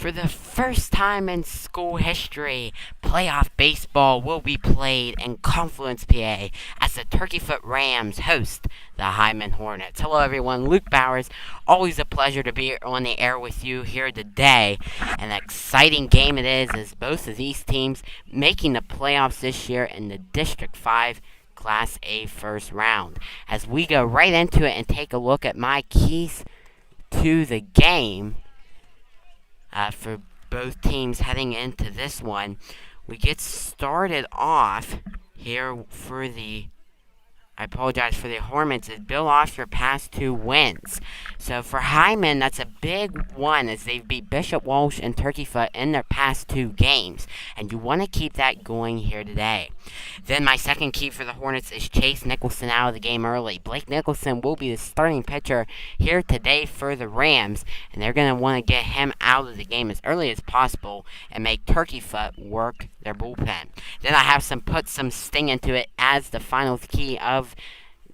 For the first time in school history, playoff baseball will be played in Confluence, PA, as the Turkeyfoot Rams host the Hyndman Hornets. Hello, everyone. Luke Bowers. Always a pleasure to be on the air with you here today. An exciting game it is, as both of these teams making the playoffs this year in the District 5 Class A first round. As we go right into it and take a look at my keys to the game, for both teams heading into this one. We get started off here for the Hornets as build off your past two wins. So for Hyndman, that's a big one as they've beat Bishop Walsh and Turkeyfoot in their past two games. And you want to keep that going here today. Then my second key for the Hornets is chase Nicholson out of the game early. Blake Nicholson will be the starting pitcher here today for the Rams. And they're going to want to get him out of the game as early as possible and make Turkeyfoot work their bullpen. Then I have put some sting into it as the final key of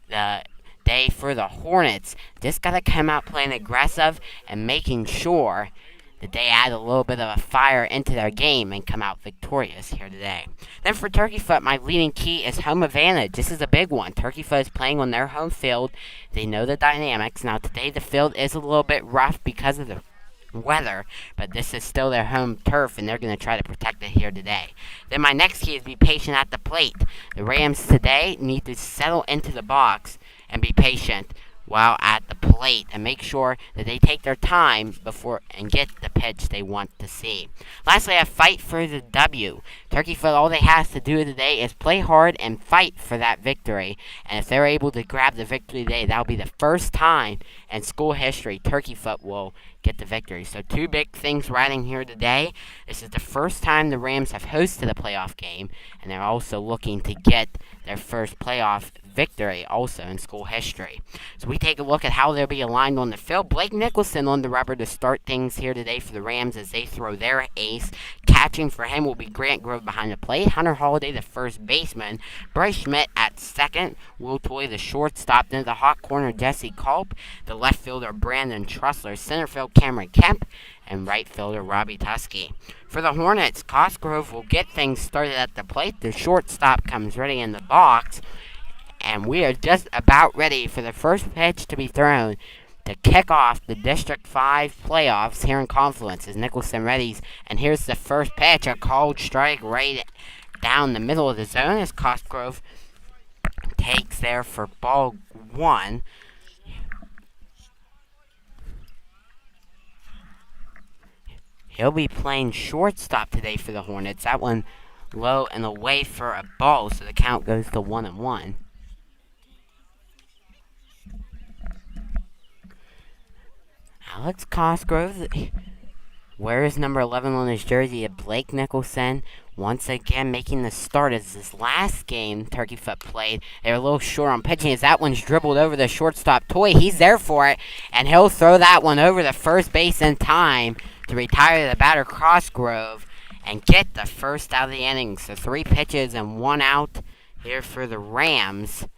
the day for the Hornets. Just got to come out playing aggressive and making sure that they add a little bit of a fire into their game and come out victorious here today. Then for Turkeyfoot, my leading key is home advantage. This is a big one. Turkeyfoot is playing on their home field. They know the dynamics. Now today the field is a little bit rough because of the weather, but this is still their home turf and they're going to try to protect it here today. Then my next key is be patient at the plate. The Rams today need to settle into the box and be patient while at the plate and make sure that they take their time before and get the pitch they want to see. Lastly, I fight for the W. Turkeyfoot, all they have to do today is play hard and fight for that victory. And if they're able to grab the victory today, that'll be the first time in school history Turkeyfoot will get the victory. So two big things riding here today. This is the first time the Rams have hosted a playoff game, and they're also looking to get their first playoff victory also in school history. So we take a look at how they'll be aligned on the field. Blake Nicholson on the rubber to start things here today for the Rams as they throw their ace. Catching for him will be Grant Grove behind the plate. Hunter Holiday, the first baseman. Bryce Schmidt at second. Will Toy, the shortstop. Then the hot corner, Jesse Culp. The left fielder, Brandon Trussler. Center field, Cameron Kemp. And right fielder, Robbie Tusky. For the Hornets, Cosgrove will get things started at the plate. The shortstop comes ready in the box. And we are just about ready for the first pitch to be thrown to kick off the District 5 playoffs here in Confluence as Nicholson readies. And here's the first pitch, a called strike right down the middle of the zone as Cosgrove takes there for ball one. He'll be playing shortstop today for the Hornets. That one low and away for a ball, so the count goes to 1-1. Alex Cosgrove wears number 11 on his jersey of Blake Nicholson, once again making the start as this last game Turkeyfoot played. They were a little short on pitching as that one's dribbled over the shortstop Toy. He's there for it, and he'll throw that one over the first base in time to retire the batter Cosgrove and get the first out of the inning. So 3 pitches and 1 out here for the Rams.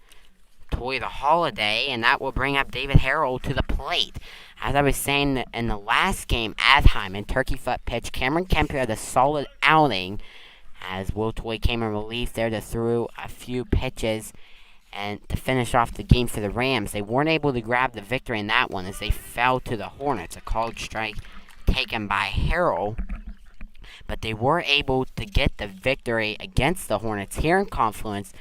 Toy the Holiday, and that will bring up David Harrell to the plate. As I was saying in the last game at Hyndman, Turkeyfoot pitch, Cameron Kemp had a solid outing as Will Toy came in relief there to throw a few pitches and to finish off the game for the Rams. They weren't able to grab the victory in that one as they fell to the Hornets. A called strike taken by Harrell. But they were able to get the victory against the Hornets here in Confluence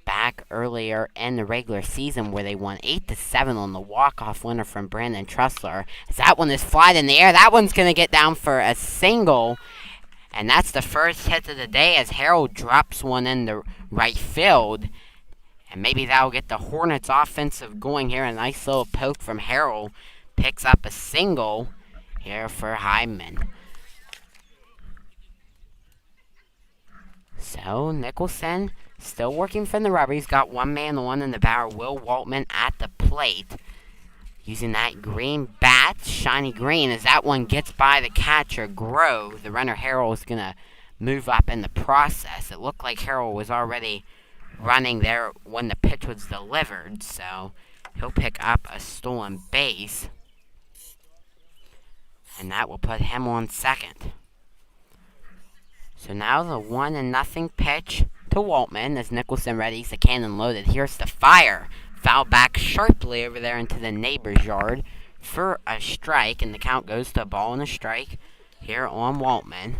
back earlier in the regular season where they won 8-7 on the walk-off winner from Brandon Trussler. As that one is flied in the air, that one's going to get down for a single. And that's the first hit of the day as Harold drops one in the right field. And maybe that'll get the Hornets offensive going here. A nice little poke from Harold picks up a single here for Hyndman. So Nicholson still working from the rubber. He's got one man on in the bower, Will Waltman at the plate. Using that green bat, shiny green, as that one gets by the catcher, Grove. The runner, Harrell, is going to move up in the process. It looked like Harrell was already running there when the pitch was delivered, so he'll pick up a stolen base. and that will put him on second. So now the 1-0 pitch to Waltman as Nicholson readies the cannon loaded. Here's the fire. Foul back sharply over there into the neighbor's yard for a strike, and the count goes to a ball and a strike here on Waltman.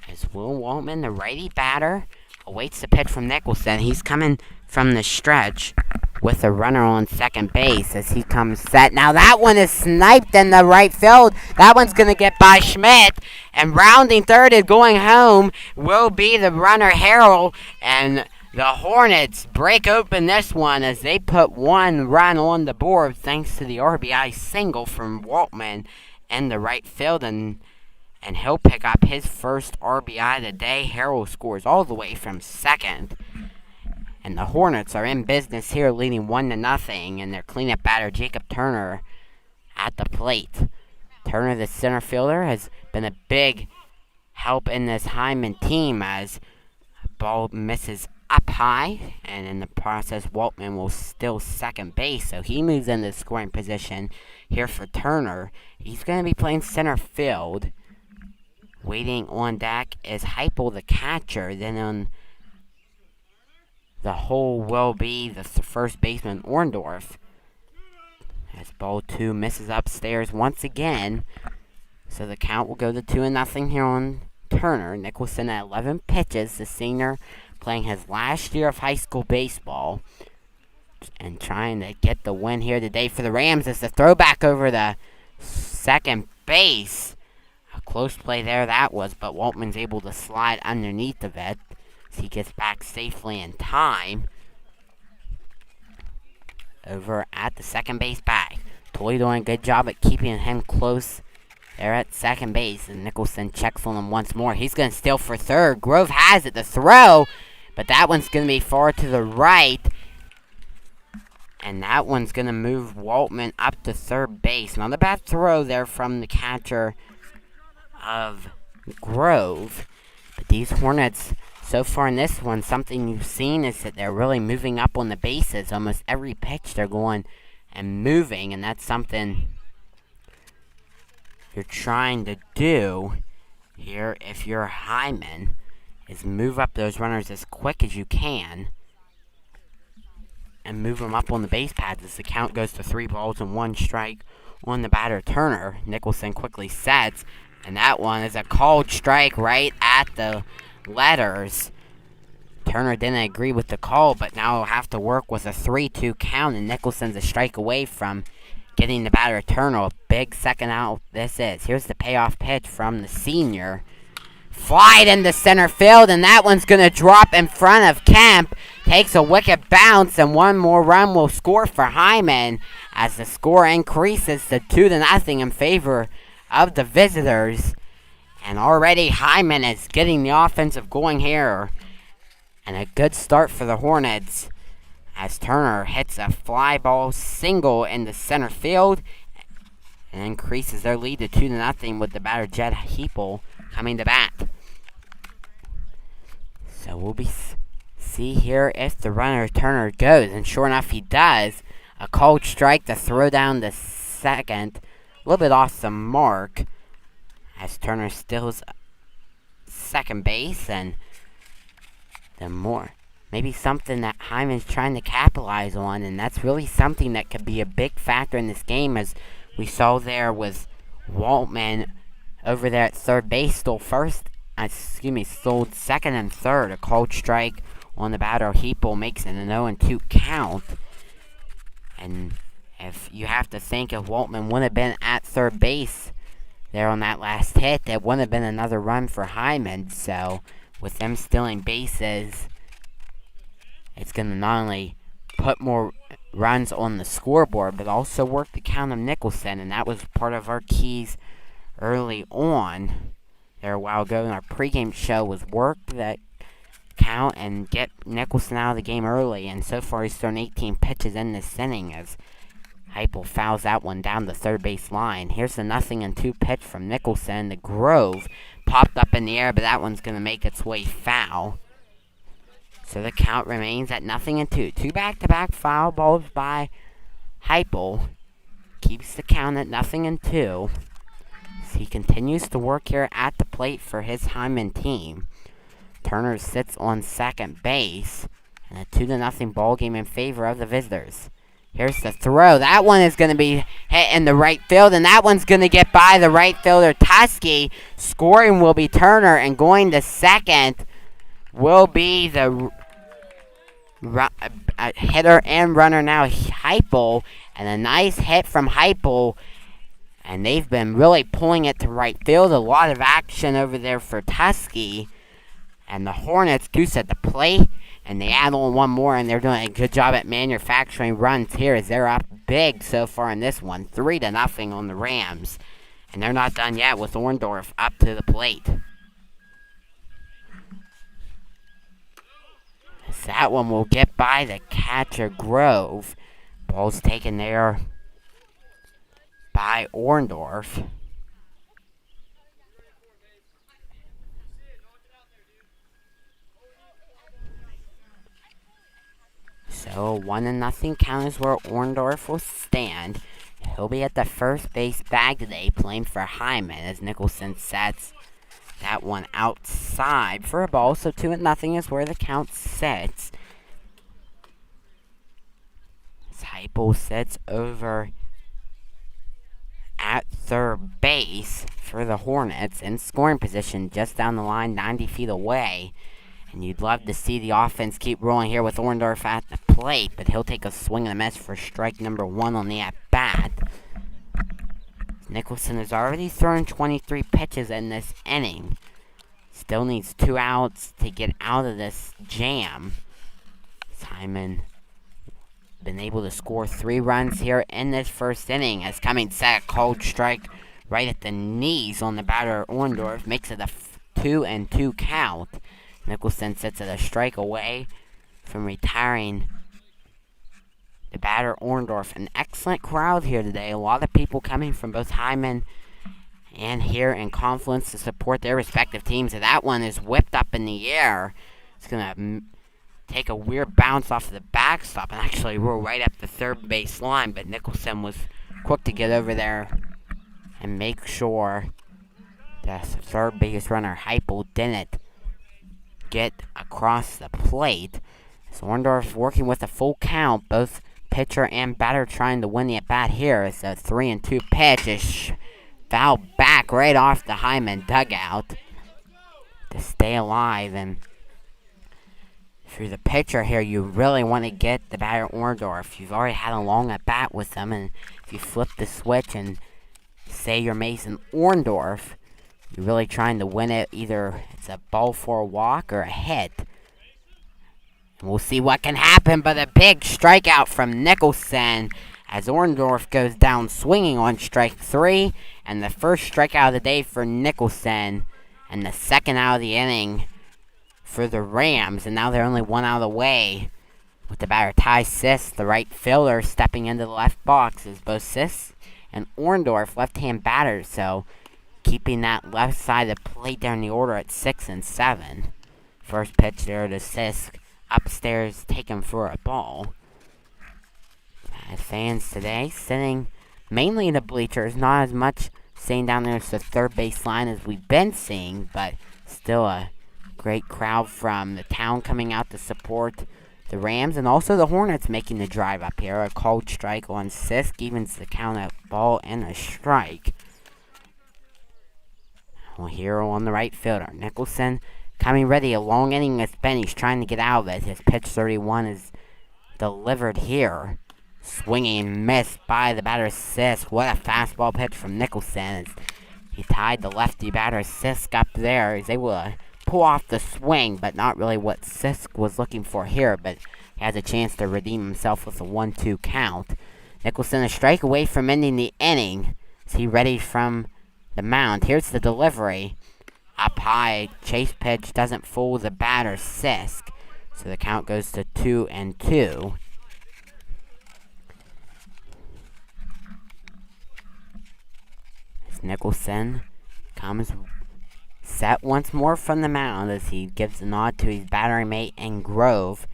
As Will Waltman, the righty batter, awaits the pitch from Nicholson. He's coming from the stretch with a runner on second base as he comes set. Now that one is sniped in the right field. That one's going to get by Schmidt. And rounding third and going home will be the runner Harrell. And the Hornets break open this one as they put one run on the board thanks to the RBI single from Waltman in the right field. And he'll pick up his first RBI of the day. Harrell scores all the way from second. And the Hornets are in business here, leading 1-0, and their cleanup batter, Jacob Turner, at the plate. Turner, the center fielder, has been a big help in this Hyndman team as the ball misses up high, and in the process, Waltman will steal second base, so he moves into scoring position here for Turner. He's going to be playing center field. Waiting on deck is Heupel, the catcher. Then on the hole will be the first baseman, Orndorff. As ball 2 misses upstairs once again. So the count will go to 2-0 here on Turner. Nicholson at 11 pitches. The senior playing his last year of high school baseball. And trying to get the win here today for the Rams as the throwback over the second base. A close play there that was, but Waltman's able to slide underneath of it. He gets back safely in time. Over at the second base bag. Toy doing a good job at keeping him close there at second base. And Nicholson checks on him once more. He's going to steal for third. Grove has it, the throw. But that one's going to be far to the right. And that one's going to move Waltman up to third base. Not a bad throw there from the catcher of Grove. But these Hornets, so far in this one, something you've seen is that they're really moving up on the bases. Almost every pitch they're going and moving, and that's something you're trying to do here if you're Hyndman, is move up those runners as quick as you can and move them up on the base pads as the count goes to 3 balls and 1 strike on the batter Turner. Nicholson quickly sets, and that one is a called strike right at the letters. Turner didn't agree with the call, but now will have to work with a 3-2 count, and Nicholson's a strike away from getting the batter Turner. A big second out this is. Here's the payoff pitch from the senior. Flied into center field, and that one's going to drop in front of Kemp. Takes a wicked bounce, and one more run will score for Hyndman as the score increases to 2-0 in favor of the visitors. And already Hyndman is getting the offensive going here. And a good start for the Hornets as Turner hits a fly ball single in the center field and increases their lead to 2-0 with the batter Jed Heupel coming to bat. So we'll see here if the runner Turner goes, and sure enough he does. A cold strike to throw down the second, a little bit off the mark as Turner steals second base, and the more maybe something that Hyndman's trying to capitalize on, and that's really something that could be a big factor in this game, as we saw there with Waltman over there at third base, stole second and third. A cold strike on the batter Heupel makes it an 0-2 count. And if you have to think if Waltman would have been at third base there on that last hit, it wouldn't have been another run for Hyndman. So with them stealing bases, it's going to not only put more runs on the scoreboard, but also work the count of Nicholson. And that was part of our keys early on there a while ago in our pregame show, was work that count and get Nicholson out of the game early. And so far he's thrown 18 pitches in this inning as Heupel fouls that one down the third base line. Here's the 0-2 pitch from Nicholson. The Grove popped up in the air, but that one's going to make its way foul. So the count remains at 0-2. 2 back-to-back foul balls by Heupel keeps the count at 0-2. He continues to work here at the plate for his Hyndman team. Turner sits on second base, and a 2-0 ball game in favor of the visitors. Here's the throw. That one is going to be hit in the right field, and that one's going to get by the right fielder, Tusky. Scoring will be Turner, and going to second will be the hitter and runner now, Heupel. And a nice hit from Heupel. And they've been really pulling it to right field. A lot of action over there for Tusky. And the Hornets goose at the plate. And they add on one more, and they're doing a good job at manufacturing runs here as they're up big so far in this one. 3-0 on the Rams. And they're not done yet with Orndorff up to the plate. So that one will get by the catcher, Grove. Ball's taken there by Orndorff. So 1-0 count is where Orndorff will stand. He'll be at the first base bag today, playing for Hyndman as Nicholson sets that one outside for a ball. So 2-0 is where the count sits. Heupel sits over at third base for the Hornets in scoring position just down the line, 90 feet away. And you'd love to see the offense keep rolling here with Orndorff at the plate, but he'll take a swing and a miss for strike number 1 on the at-bat. Nicholson has already thrown 23 pitches in this inning. Still needs 2 outs to get out of this jam. Hyndman been able to score 3 runs here in this first inning as Cummings set a cold strike right at the knees on the batter. Orndorff makes it a 2-2 count. Nicholson sits at a strike away from retiring the batter, Orndorff. An excellent crowd here today. A lot of people coming from both Hyndman and here in Confluence to support their respective teams. And that one is whipped up in the air. It's going to take a weird bounce off of the backstop and actually roll right up the third base line. But Nicholson was quick to get over there and make sure the third base runner, Heupel, didn't get across the plate. So Orndorff working with a full count. Both pitcher and batter trying to win the at-bat here. It's a 3-2 pitch. Is fouled back right off the Hyndman dugout to stay alive. And if you're the pitcher here, you really want to get the batter Orndorff. You've already had a long at-bat with them, and if you flip the switch and say you're Mason Orndorff, you're really trying to win it. Either it's a ball for a walk or a hit. And we'll see what can happen, but a big strikeout from Nicholson as Orndorff goes down swinging on strike 3. And the first strikeout of the day for Nicholson, and the second out of the inning for the Rams. And now they're only 1 out of the way with the batter Ty Sis, the right fielder, stepping into the left box as both Sis and Orndorff left-hand batters. So keeping that left side of the plate down the order at 6 and 7. First pitch there to Sisk. Upstairs, taken for a ball. As fans today sitting mainly in the bleachers, not as much staying down there as the third base line as we've been seeing, but still a great crowd from the town coming out to support the Rams, and also the Hornets making the drive up here. A cold strike on Sisk evens the count at ball and a strike. Well, here on the right fielder, Nicholson coming ready. A long inning has been. He's trying to get out of it. His pitch 31 is delivered here. Swinging and missed by the batter Sisk. What a fastball pitch from Nicholson. He tied the lefty batter Sisk up there. He's able to pull off the swing, but not really what Sisk was looking for here. But he has a chance to redeem himself with a 1-2 count. Nicholson a strike away from ending the inning. Is he ready from the mound? Here's the delivery. Up high, chase pitch doesn't fool the batter Sisk. So the count goes to 2-2. As Nicholson comes set once more from the mound as he gives a nod to his battering mate in Grove.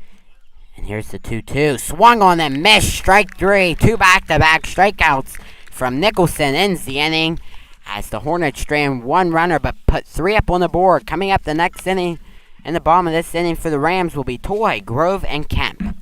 And here's the 2-2. Swung on and missed. Strike three. Two back-to-back strikeouts from Nicholson ends the inning as the Hornets strand one runner but put three up on the board. Coming up the next inning, in the bottom of this inning for the Rams will be Toy, Grove, and Kemp.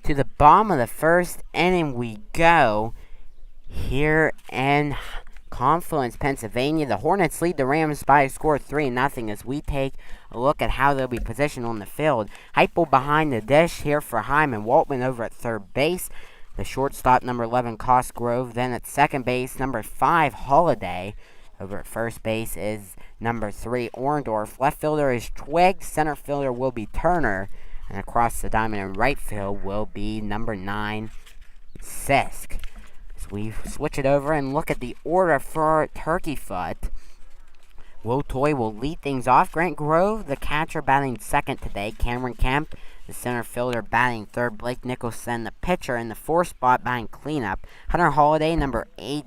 To the bottom of the first inning we go here in Confluence, Pennsylvania. The Hornets lead the Rams by a score of 3-0 as we take a look at how they'll be positioned on the field. Heupel behind the dish here for Hyndman. Waltman over at third base. The shortstop, number 11, Cosgrove. Then at second base, number 5, Holiday. Over at first base is number 3, Orndorff. Left fielder is Twig. Center fielder will be Turner. And across the diamond in right field will be number 9, Sisk. As we switch it over and look at the order for Turkeyfoot, Will Toy will lead things off. Grant Grove, the catcher, batting second today. Cameron Kemp, the center fielder, batting third. Blake Nicholson, the pitcher, in the fourth spot, batting cleanup. Hunter Holiday, number 8,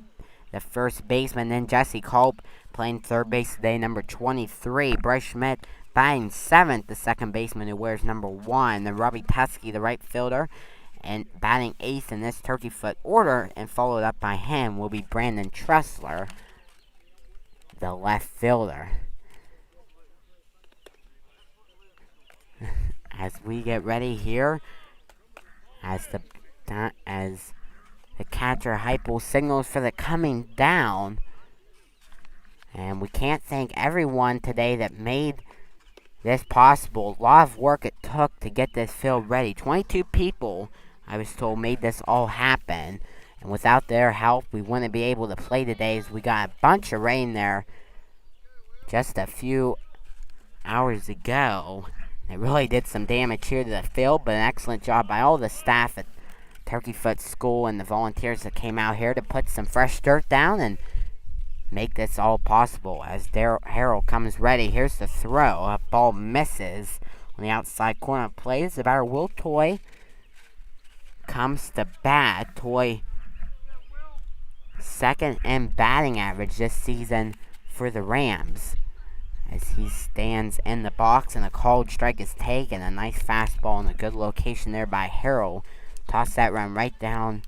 the first baseman. Then Jesse Culp, playing third base today, number 23. Bryce Schmidt, batting seventh, the second baseman, who wears number 1. Then Robbie Tusky, the right fielder, and batting eighth in this Turkeyfoot order, and followed up by him will be Brandon Tressler, the left fielder. As we get ready here, as the catcher Heupel signals for the coming down, and we can't thank everyone today that made this possible. A lot of work it took to get this field ready. 22 people, I was told, made this all happen. And without their help, we wouldn't be able to play today, as we got a bunch of rain there just a few hours ago. It really did some damage here to the field, but an excellent job by all the staff at Turkeyfoot School and the volunteers that came out here to put some fresh dirt down and make this all possible. As Harrell comes ready, here's the throw. A ball misses on the outside corner of play. The batter, Will Toy, comes to bat. Toy, second in batting average this season for the Rams, as he stands in the box and a called strike is taken. A nice fastball in a good location there by Harrell. Toss that run right down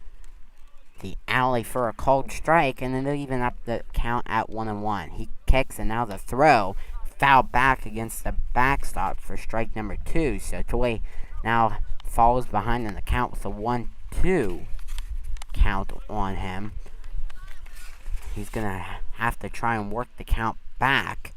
the alley for a called strike, and then they'll even up the count at 1-1. He kicks, and now the throw foul back against the backstop for strike number 2. So Toy now falls behind in the count with a 1-2 count on him. He's gonna have to try and work the count back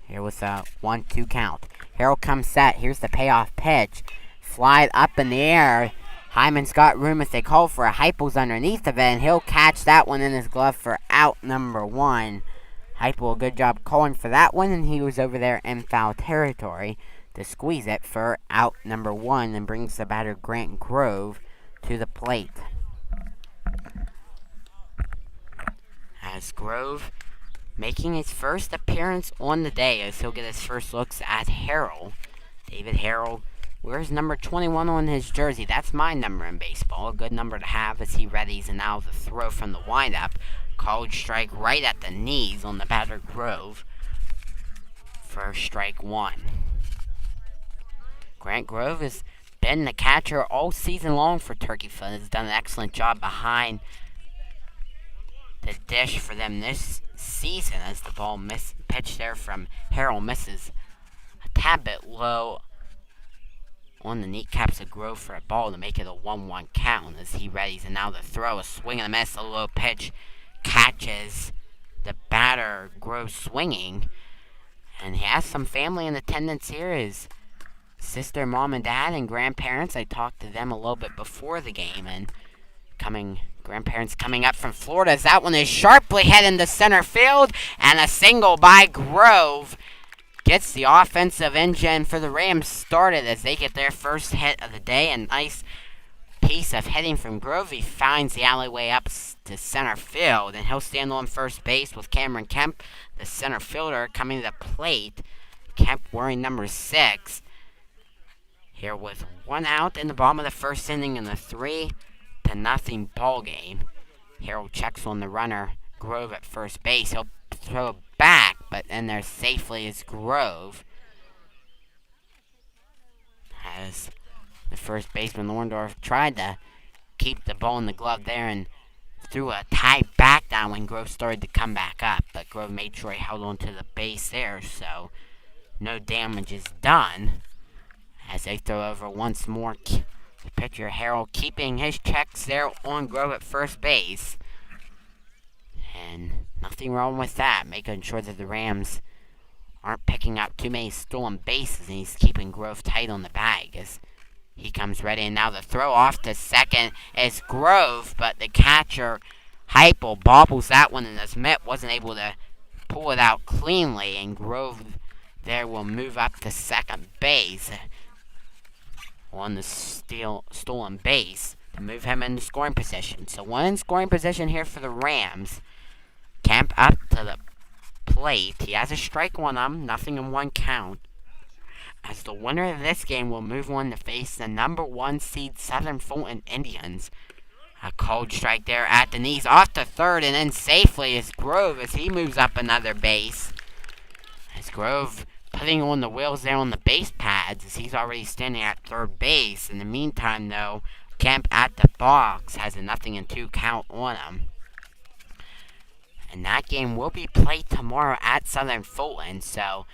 here with a 1-2 count. Harrell comes set. Here's the payoff pitch. Fly it up in the air. Hyman's got room if they call for a Heupel's underneath of it, and he'll catch that one in his glove for out number 1. Heupel, a good job calling for that one, and he was over there in foul territory to squeeze it for out number 1, and brings the batter Grant Grove to the plate. As Grove making his first appearance on the day, as he'll get his first looks at Harrell. David Harrell wears number 21 on his jersey. That's my number in baseball. A good number to have as he readies, and now the throw from the windup. Called strike right at the knees on the batter Grove for strike one. Grant Grove has been the catcher all season long for Turkeyfoot. Has done an excellent job behind the dish for them this season as the ball pitched there from Harold misses a tad bit low on the kneecaps of Grove for a ball to make it a 1-1 count as he readies, and now the throw, a swing and a miss, a low pitch catches the batter Grove swinging, and he has some family in attendance here. His sister, mom, and dad, and grandparents. I talked to them a little bit before the game, and grandparents coming up from Florida as that one is sharply hit into center field, and a single by Grove gets the offensive engine for the Rams started as they get their first hit of the day. A nice piece of hitting from Grove. He finds the alleyway up to center field, and he'll stand on first base with Cameron Kemp, the center fielder, coming to the plate. Kemp wearing number 6. Here with one out in the bottom of the first inning in the 3-0 ball game. Harold checks on the runner, Grove at first base. He'll throw it back, but in there safely is Grove. As the first baseman Lorndorf tried to keep the ball in the glove there and threw a tight back down when Grove started to come back up, but Grove made sure he held on to the base there, so no damage is done. As they throw over once more, the pitcher Harold keeping his checks there on Grove at first base. And nothing wrong with that, making sure that the Rams aren't picking up too many stolen bases, and he's keeping Grove tight on the bag as he comes ready. And now the throw off to second is Grove, but the catcher Heupel bobbles that one, and as Mitt wasn't able to pull it out cleanly, and Grove there will move up to second base on the stolen base to move him into scoring position. So one in scoring position here for the Rams. Kemp up to the plate. He has a strike on him, 0-1 count. As the winner of this game will move on to face the number 1 seed Southern Fulton Indians. A cold strike there at the knees, off to third, and then safely is Grove as he moves up another base. As Grove putting on the wheels there on the base pads as he's already standing at third base. In the meantime, though, Kemp at the box has a 0-2 count on him. And that game will be played tomorrow at Southern Fulton, so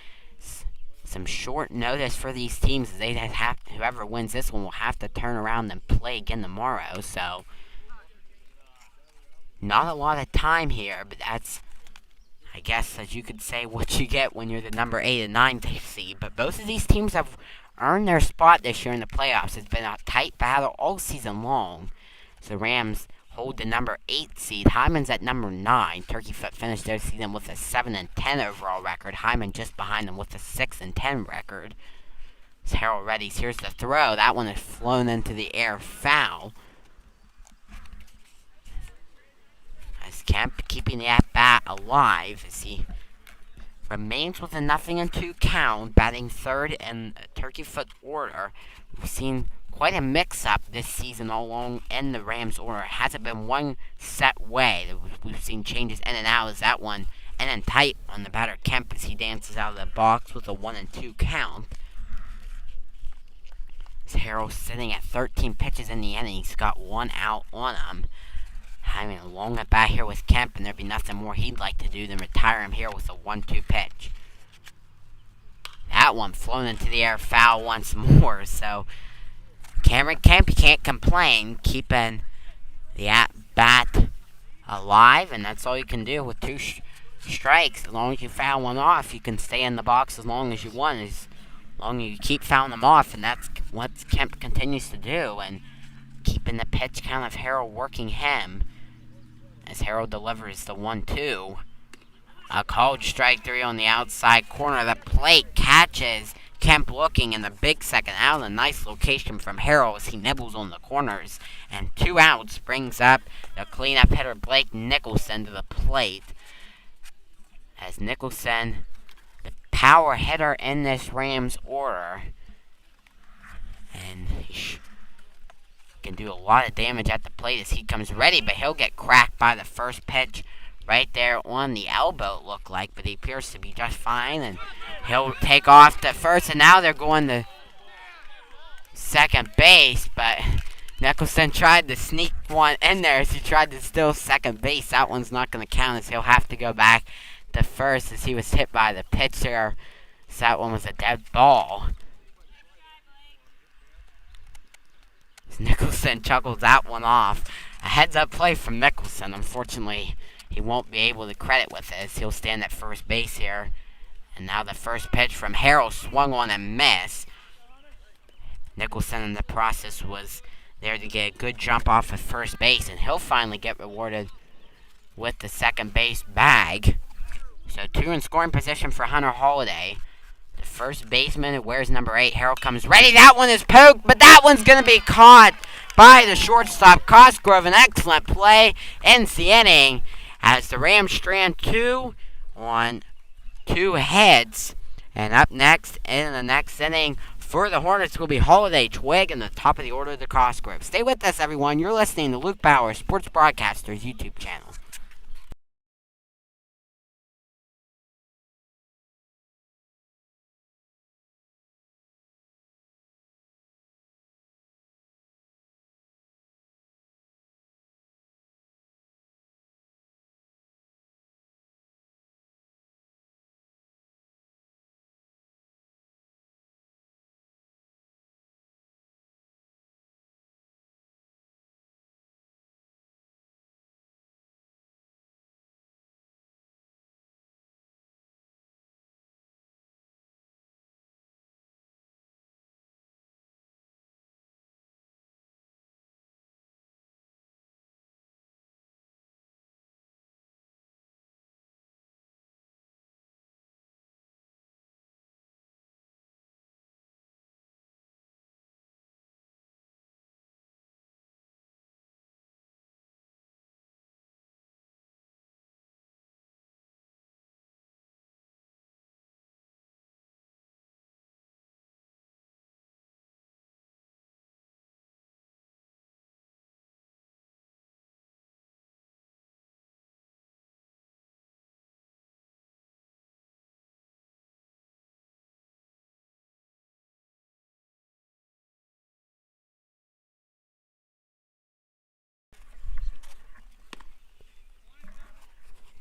some short notice for these teams. Whoever wins this one will have to turn around and play again tomorrow, so not a lot of time here, but that's, I guess, as you could say, what you get when you're the number 8 and 9 seed. But both of these teams have earned their spot this year in the playoffs. It's been a tight battle all season long. So the Rams hold the number 8 seed. Hyndman's at number 9. Turkeyfoot finished their season with a 7-10 overall record. Hyndman just behind them with a 6-10 record. As Harold readies, here's the throw. That one is flown into the air, foul. As Kemp keeping the at-bat alive as he remains with a 0-2 count, batting third in Turkeyfoot order. We've seen quite a mix-up this season all along in the Rams order. It hasn't been one set way. We've seen changes in and out as that one in and tight on the batter Kemp as he dances out of the box with a 1-2 count. As Harold sitting at 13 pitches in the inning, he's got one out on him. Having a long at bat here with Kemp, and there'd be nothing more he'd like to do than retire him here with a 1-2 pitch. That one flown into the air, foul once more. So Cameron Kemp, you can't complain, keeping the at-bat alive, and that's all you can do with 2 strikes. As long as you foul one off, you can stay in the box as long as you want, as long as you keep fouling them off, and that's what Kemp continues to do, and keeping the pitch count of Harold working him. As Harold delivers the 1-2. A cold strike 3 on the outside corner of the plate. Catches Kemp looking in the big second out. A nice location from Harold as he nibbles on the corners. And 2 outs brings up the cleanup hitter Blake Nicholson to the plate. As Nicholson, the power hitter in this Rams order. And he can do a lot of damage at the plate as he comes ready, but he'll get cracked by the first pitch right there on the elbow, it looked like, but he appears to be just fine, and he'll take off to first, and now they're going to second base, but Nicholson tried to sneak one in there as he tried to steal second base. That one's not going to count, as he'll have to go back to first as he was hit by the pitcher. So that one was a dead ball. Nicholson chuckles that one off. A heads-up play from Nicholson. Unfortunately, he won't be able to credit with this. He'll stand at first base here. And now the first pitch from Harrell swung on and missed. Nicholson in the process was there to get a good jump off of first base, and he'll finally get rewarded with the second base bag. So 2 in scoring position for Hunter Holiday. The first baseman who wears number 8, Harold, comes ready. That one is poked, but that one's going to be caught by the shortstop, Cosgrove. An excellent play ends the inning as the Rams strand 2 on 2 heads. And up next in the next inning for the Hornets will be Holiday, Twig, and the top of the order, the Cosgrove. Stay with us, everyone. You're listening to Luke Bauer, Sports Broadcaster's YouTube channel.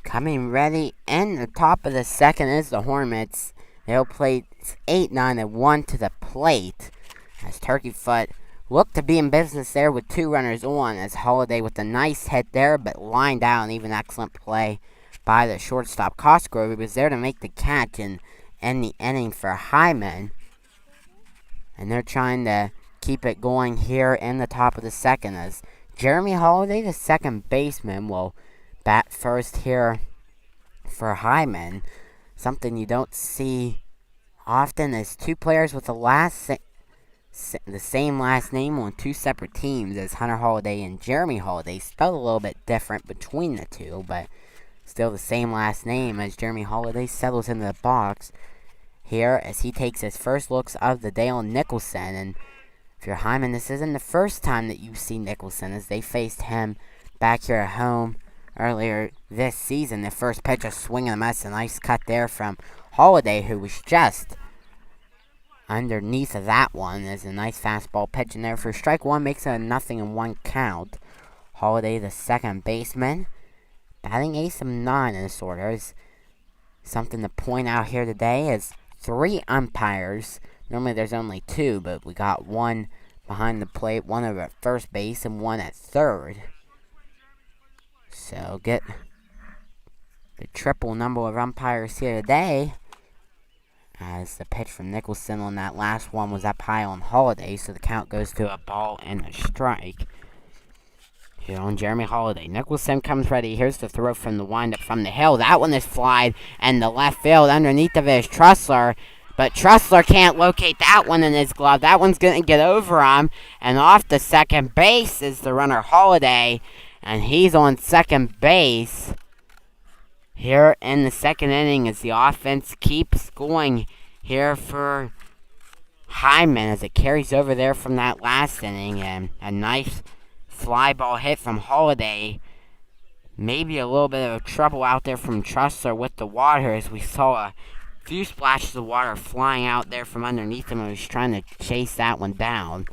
Coming ready in the top of the second is the Hornets. They'll play 8-9-1 to the plate as Turkeyfoot looked to be in business there with 2 runners on, as Holiday with a nice hit there, but lined out, and even excellent play by the shortstop Cosgrove. He was there to make the catch and end the inning for Hyndman. And they're trying to keep it going here in the top of the second as Jeremy Holiday, the second baseman, will bat first here for Hyndman. Something you don't see often is 2 players with the same last name on 2 separate teams, as Hunter Holiday and Jeremy Holiday, spelled a little bit different between the two, but still the same last name, as Jeremy Holiday settles into the box here as he takes his first looks of the day on Nicholson. And if you're Hyndman, this isn't the first time that you've seen Nicholson, as they faced him back here at home earlier this season. The first pitch, a swing and a miss. A nice cut there from Holiday, who was just underneath of that one. There's a nice fastball pitch in there for strike one. Makes it a 0-1 count. Holiday, the second baseman, batting ace of 9 in this order. Is something to point out here today is 3 umpires. Normally there's only 2, but we got 1 behind the plate, 1 over at first base, and 1 at third. So get the triple number of umpires here today, as the pitch from Nicholson on that last one was up high on Holiday, so the count goes to a ball and a strike here on Jeremy Holiday. Nicholson comes ready. Here's the throw from the windup from the hill. That one is flied, and the left field underneath of it is Trussler, but Trussler can't locate that one in his glove. That one's going to get over him, and off the second base is the runner Holiday, and he's on second base here in the second inning as the offense keeps going here for Hyndman as it carries over there from that last inning. And a nice fly ball hit from Holiday maybe a little bit of trouble out there from Trussler with the water, as we saw a few splashes of water flying out there from underneath him, and he was trying to chase that one down.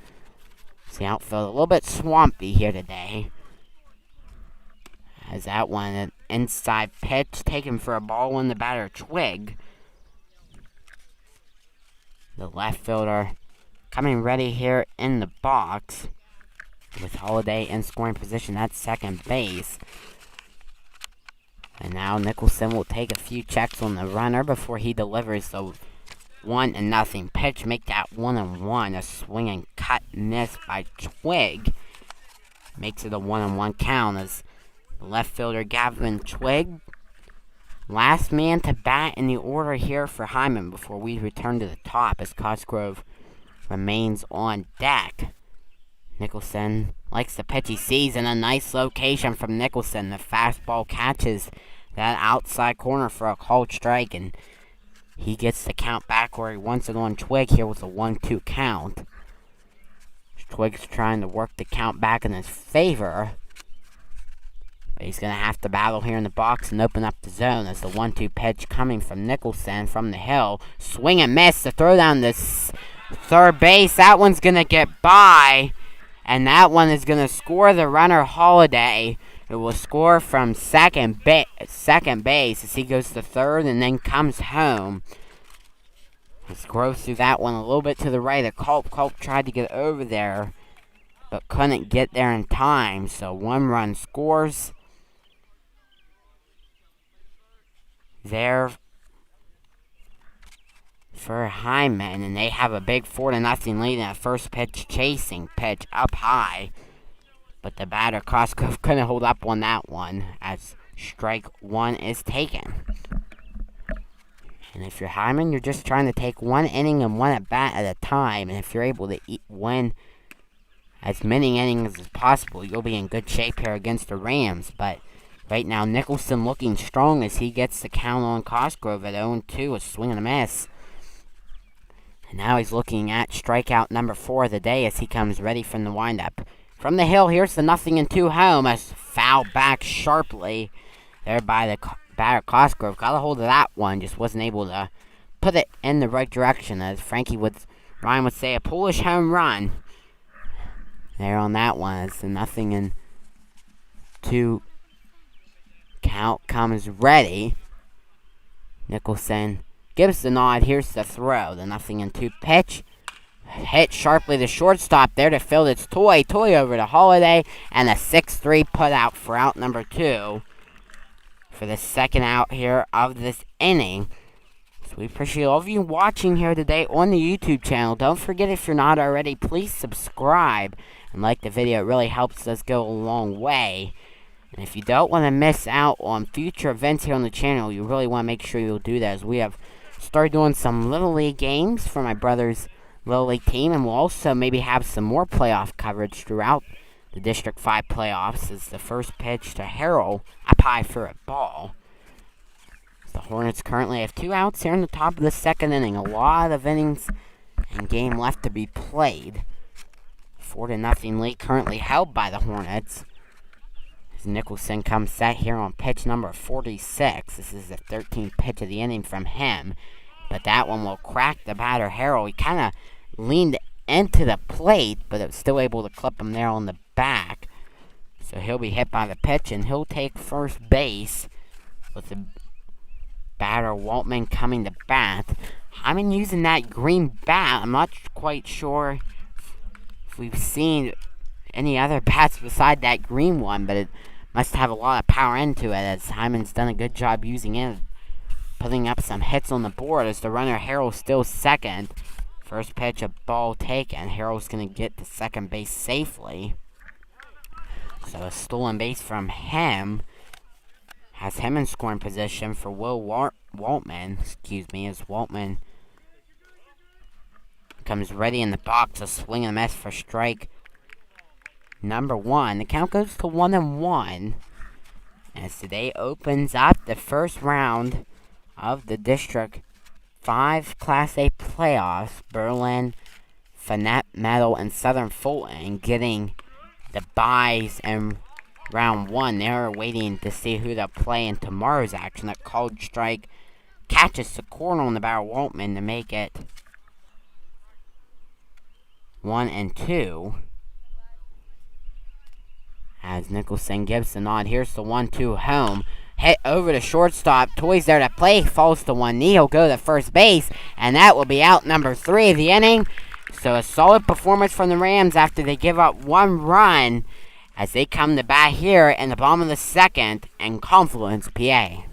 So the outfield a little bit swampy here today. As that one, an inside pitch taken for a ball in the batter, Twig. The left fielder coming ready here in the box, with Holiday in scoring position at second base. And now Nicholson will take a few checks on the runner before he delivers the 1-0 pitch. Make that 1-1. A swing and cut miss by Twig makes it a 1-1 count, as the left fielder Gavin Twig, last man to bat in the order here for Hyndman before we return to the top, as Cosgrove remains on deck. Nicholson likes the pitch he sees in a nice location from Nicholson. The fastball catches that outside corner for a called strike, and he gets the count back where he wants it on Twig here with a 1-2 count. Twig's trying to work the count back in his favor, but he's going to have to battle here in the box and open up the zone, as the 1-2 pitch coming from Nicholson from the hill. Swing and miss. The throw down to third base. That one's going to get by, and that one is going to score the runner Holiday. It will score from second base as he goes to third and then comes home. Let's grow through that one a little bit to the right. A Culp tried to get over there, but couldn't get there in time. So 1 run scores there for Hyndman, and they have a big 4-0 lead in a first pitch chasing pitch up high. But the batter, Cosgrove, couldn't hold up on that one, as strike 1 is taken. And if you're Hyndman, you're just trying to take 1 inning and 1 at bat at a time. And if you're able to win as many innings as possible, you'll be in good shape here against the Rams. But right now, Nicholson looking strong as he gets the count on Cosgrove at 0-2, a swing and a miss. And now he's looking at strikeout number 4 of the day as he comes ready from the windup. From the hill, here's the 0-2 home, as fouled back sharply there by the batter Cosgrove. Got a hold of that one, just wasn't able to put it in the right direction, as Ryan would say, a Polish home run there on that one, as the 0-2 count comes ready. Nicholson gives the nod. Here's the throw. The 0-2 pitch hit sharply to shortstop there to field its Toy over to Holiday, and a 6-3 put out for out number 2 for the second out here of this inning. So we appreciate all of you watching here today on the YouTube channel. Don't forget, if you're not already, please subscribe and like the video. It really helps us go a long way. And if you don't want to miss out on future events here on the channel, you really want to make sure you'll do that, as we have started doing some Little League games for my brother's Little League team, and we'll also maybe have some more playoff coverage throughout the District 5 playoffs, as the first pitch to Harrell up high for a ball. The Hornets currently have 2 outs here in the top of the second inning. A lot of innings and game left to be played. 4-0 lead currently held by the Hornets, as Nicholson comes set here on pitch number 46. This is the 13th pitch of the inning from him, but that one will crack the batter Harrell. He kind of leaned into the plate, but it was still able to clip him there on the back. So he'll be hit by the pitch, and he'll take first base with the batter Waltman coming to bat. I'm using that green bat. I'm not quite sure if we've seen any other bats beside that green one, but it must have a lot of power into it, as Hyndman's done a good job using it, putting up some hits on the board, as the runner Harrell still second. First pitch, a ball taken. Harrell's going to get to second base safely. So a stolen base from him has him in scoring position for Will Waltman. As Waltman comes ready in the box. A swing and a miss for strike number 1. The count goes to 1-1 as today opens up the first round of the District 5 Class A playoffs. Berlin, Fannett Metal, and Southern Fulton getting the byes and round one. They're waiting to see who they'll play in tomorrow's action. That called strike catches the corner on the barrel Waltman to make it 1-2. As Nicholson gives the nod. Here's the 1-2 home. Hit over to shortstop. Toy's there to play. Falls to one knee. He'll go to first base. And that will be out number 3 of the inning. So a solid performance from the Rams after they give up 1 run as they come to bat here in the bottom of the second in Confluence, PA.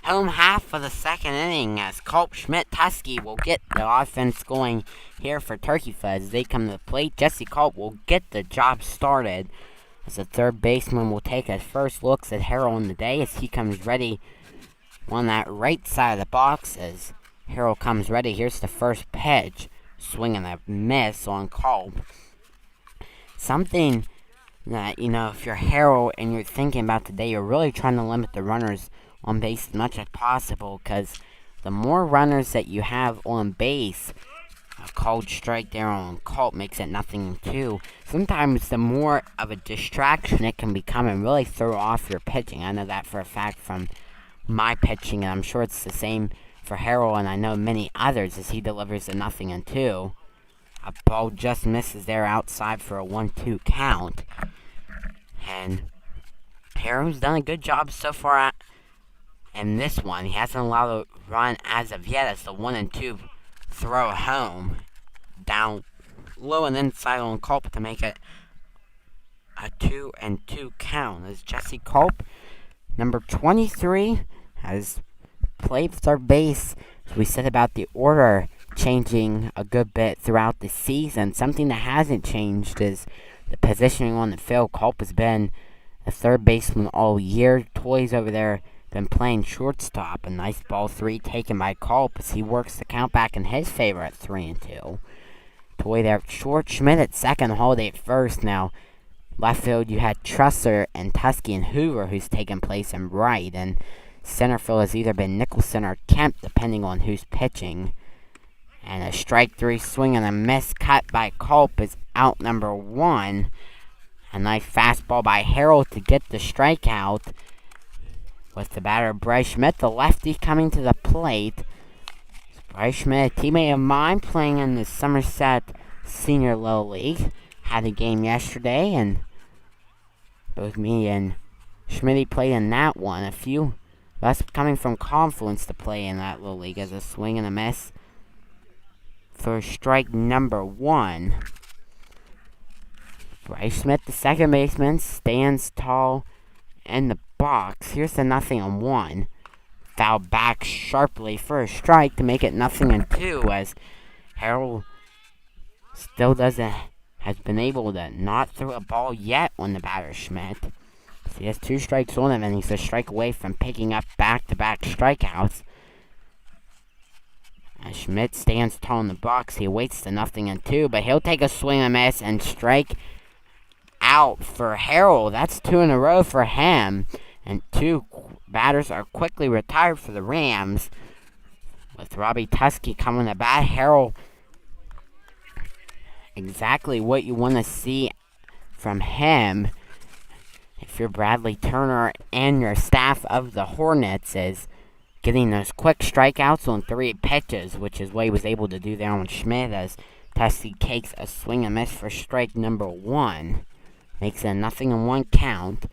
Home half of the second inning as Culp, Schmidt, Tusky will get the offense going here for Turkeyfoot as they come to the plate. Jesse Culp will get the job started as the third baseman will take his first looks at Harrell on the day as he comes ready on that right side of the box. As Harrell comes ready, here's the first pitch. Swinging a miss on Culp. Something that, if you're Harrell and you're thinking about today, you're really trying to limit the runners on base as much as possible, because the more runners that you have on base, a called strike there on Culp makes it 0-2. Sometimes the more of a distraction it can become and really throw off your pitching. I know that for a fact from my pitching, and I'm sure it's the same for Harrell, and I know many others, as he delivers a 0-2. A ball just misses there outside for a 1-2 count. And Harrell's done a good job so far in this one. He hasn't allowed a run as of yet as the 1-2 throw home. Down low and inside on Culp to make it a 2-2 count. As Jesse Culp, number 23, has played third base. So we said about the order changing a good bit throughout the season. Something that hasn't changed is the positioning on the field. Culp has been a third baseman all year. Toys over there been playing shortstop. A nice ball 3 taken by Culp as he works the count back in his favor at 3-2. Toy there at short, Schmidt at second, Holiday at first. Now, left field you had Trusser and Tusky and Hoover, who's taken place in right. And center field has either been Nicholson or Kemp, depending on who's pitching. And a strike 3 swing and a miss cut by Culp is out number 1. A nice fastball by Harrell to get the strikeout. With the batter, Bryce Schmidt, the lefty, coming to the plate. Bryce Schmidt, a teammate of mine, playing in the Somerset Senior Little League. Had a game yesterday, and both me and Schmidt played in that one. A few of us coming from Confluence to play in that Little League as a swing and a miss for strike number 1. Bryce Schmidt, the second baseman, stands tall in the box. Here's the 0-1. Foul back sharply for a strike to make it 0-2, as Harold still has been able to not throw a ball yet on the batter, Schmidt. So he has 2 strikes on him, and he's a strike away from picking up back-to-back strikeouts. As Schmidt stands tall in the box, he waits the 0-2, but he'll take a swing and miss and strike out for Harold. That's 2 in a row for him, and 2 batters are quickly retired for the Rams. With Robbie Tusky coming to bat, Harold, exactly what you want to see from him if you're Bradley Turner and your staff of the Hornets, is getting those quick strikeouts on 3 pitches, which is what he was able to do there on Schmidt, as Tusky takes a swing and miss for strike number 1. Makes it a 0-1 count.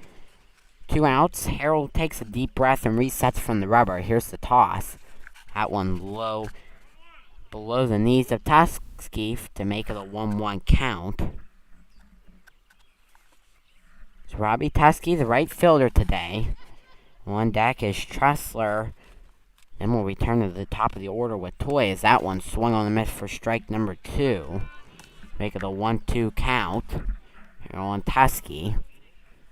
2 outs. Harold takes a deep breath and resets from the rubber. Here's the toss. That one low below the knees of Tusky to make it a 1-1 count. It's Robbie Tusky, the right fielder today. On deck is Tressler. Then we'll return to the top of the order with Toy, as that one swung on the miss for strike number 2. Make it a 1-2 count. Here on Tusky.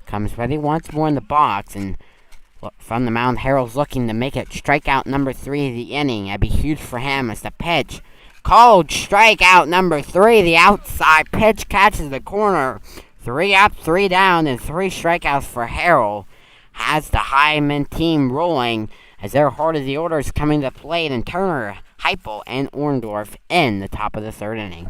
Comes ready once more in the box, and from the mound, Harold's looking to make it strikeout number 3 of the inning. That'd be huge for him as the pitch. Called strikeout number 3. The outside pitch catches the corner. 3 up, 3 down, and 3 strikeouts for Harold. Has the Hyndman team rolling as their heart of the order is coming to plate, and Turner, Heupel, and Orndorff in the top of the 3rd inning.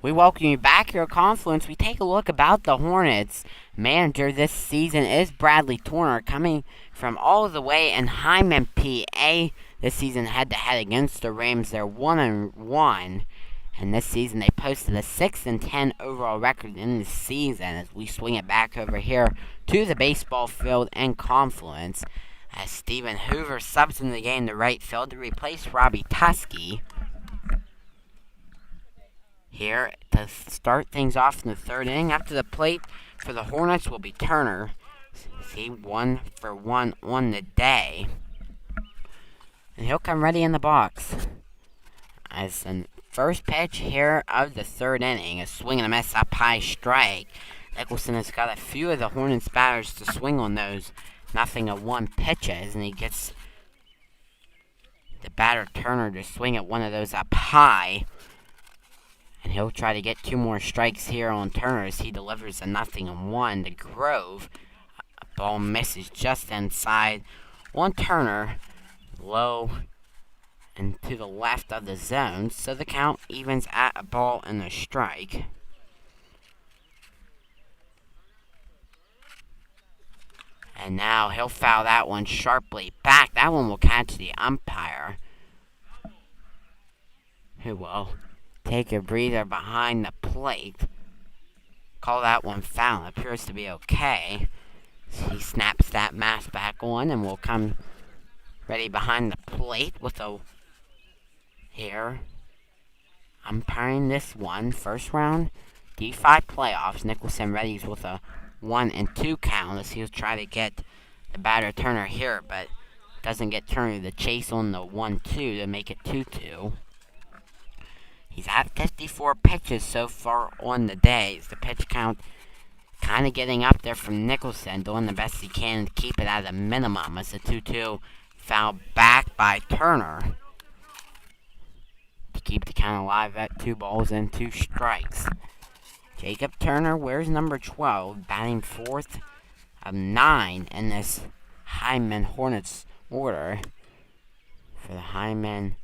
We welcome you back here at Confluence. We take a look about the Hornets. Manager this season is Bradley Turner, coming from all the way in Hyndman, PA. This season head-to-head against the Rams. They're 1-1. And this season they posted a 6-10 overall record in the season, as we swing it back over here to the baseball field in Confluence, as Stephen Hoover subs in the game to right field to replace Robbie Tusky. Here to start things off in the 3rd inning. After the plate for the Hornets will be Turner. See, 1 for 1 on the day. And he'll come ready in the box. As the first pitch here of the 3rd inning, a swing and a miss up high strike. Nicholson has got a few of the Hornets batters to swing on those 0-1 pitches, and he gets the batter Turner to swing at one of those up high. And he'll try to get 2 more strikes here on Turner as he delivers a 0-1 to Grove. A ball misses just inside on Turner, low and to the left of the zone, so the count evens at a ball and a strike. And now he'll foul that one sharply back. That one will catch the umpire, who will take a breather behind the plate. Call that one foul. It appears to be okay. He snaps that mask back on and will come ready behind the plate with a... Here, umpiring this one. First round, D5 playoffs. Nicholson readies with a 1-2 count as he'll try to get the batter Turner here, but doesn't get Turner the chase on the 1-2 to make it 2-2. He's at 54 pitches so far on the day. The pitch count kind of getting up there from Nicholson, doing the best he can to keep it at a minimum as the 2-2 foul back by Turner to keep the count alive at 2-2 Jacob Turner wears number 12, batting 4th of 9 in this Hyndman Hornets order for the Hyndman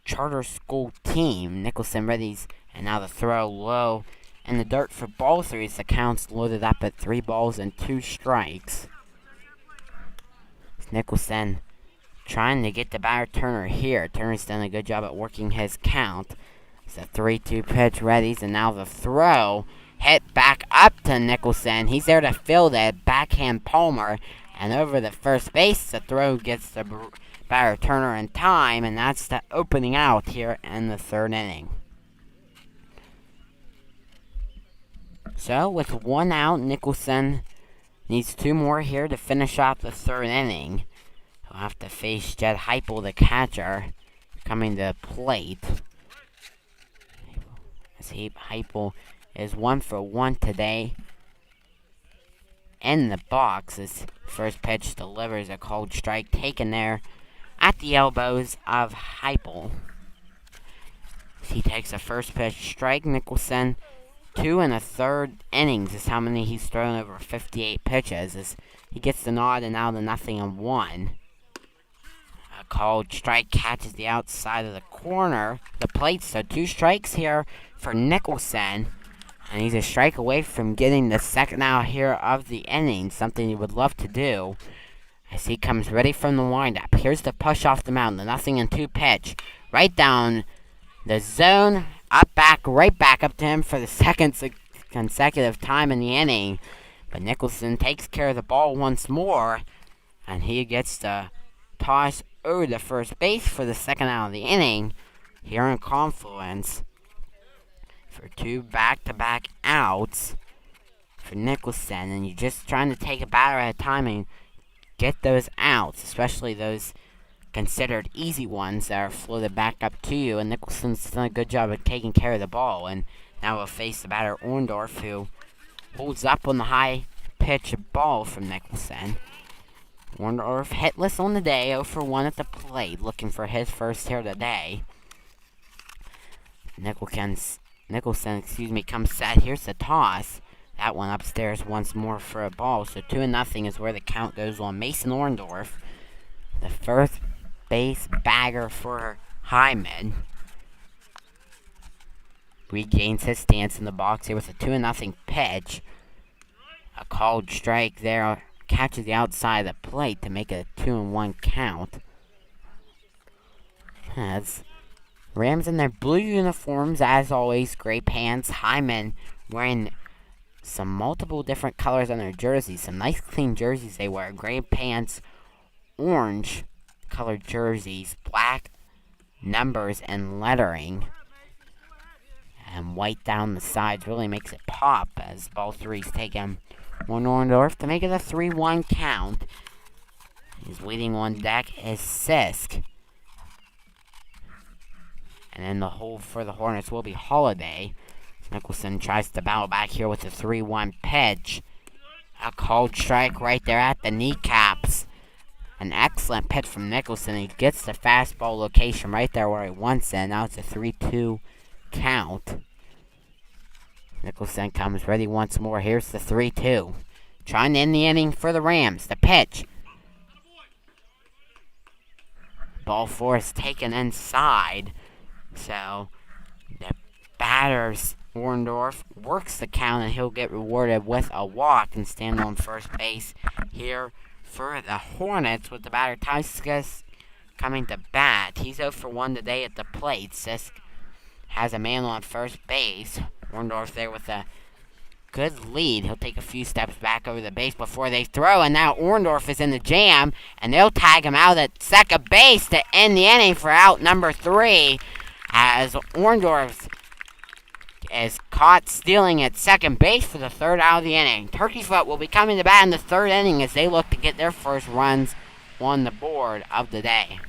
Charter School team. Nicholson readies, and now the throw low in the dirt for ball 3. The count's loaded up at 3-2. Nicholson trying to get the batter Turner here. Turner's done a good job at working his count. It's a 3-2 pitch readies, and now the throw hit back up to Nicholson. He's there to field it. Backhand Palmer, and over the first base, the throw gets the batter Turner in time, and that's the opening out here in the 3rd inning. So, with 1 out, Nicholson needs 2 more here to finish off the 3rd inning. He'll have to face Jed Heupel, the catcher, coming to plate. As Heupel is 1 for 1 today in the box. His first pitch delivers a cold strike taken there at the elbows of Heupel. He takes a first pitch strike. Nicholson 2 1/3 innings is how many he's thrown over 58 pitches. As he gets the nod and now the 0-1. A called strike catches the outside of the corner, the plate. So 2 strikes here for Nicholson, and he's a strike away from getting the 2nd out here of the inning. Something he would love to do. As he comes ready from the windup. Here's the push off the mound, the 0-2 pitch, right down the zone. Right back up to him for the 2nd consecutive time in the inning. But Nicholson takes care of the ball once more, and he gets the toss over to first base for the 2nd out of the inning here in Confluence for 2 back-to-back outs for Nicholson. And you're just trying to take a batter at a time and get those outs, especially those considered easy ones that are floated back up to you, and Nicholson's done a good job of taking care of the ball. And now we'll face the batter Orndorff, who holds up on the high pitch ball from Nicholson. Orndorff hitless on the day, 0 for 1 at the plate, looking for his first hit of the day. Nicholson, comes set. Here's the toss. That one upstairs once more for a ball. So 2-0 is where the count goes on Mason Orndorff, the first base bagger for Hyndman. Regains his stance in the box here with a 2-0 pitch. A called strike there catches the outside of the plate to make it a 2-1 count. As Rams in their blue uniforms, as always, gray pants. Hyndman wearing some multiple different colors on their jerseys. Some nice clean jerseys they wear. Gray pants, orange colored jerseys, black numbers and lettering, and white down the sides really makes it pop as ball 3's taken on Orndorff to make it a 3-1 count. He's waiting on deck is Sisk. And then the hold for the Hornets will be Holiday. Nicholson tries to battle back here with a 3-1 pitch. A cold strike right there at the kneecaps. An excellent pitch from Nicholson. He gets the fastball location right there where he wants it. Now it's a 3-2 count. Nicholson comes ready once more. Here's the 3-2. Trying to end the inning for the Rams. The pitch. Ball 4 is taken inside. So the batter's Orndorff works the count, and he'll get rewarded with a walk and stand on first base here for the Hornets with the batter Tyskis coming to bat. He's 0 for 1 today at the plate. Sisk has a man on first base. Orndorff there with a good lead. He'll take a few steps back over the base before they throw, and now Orndorff is in the jam, and they'll tag him out at second base to end the inning for out number 3, as Orndorff is caught stealing at second base for the third out of the inning. Turkeyfoot will be coming to bat in the third inning as they look to get their first runs on the board of the day.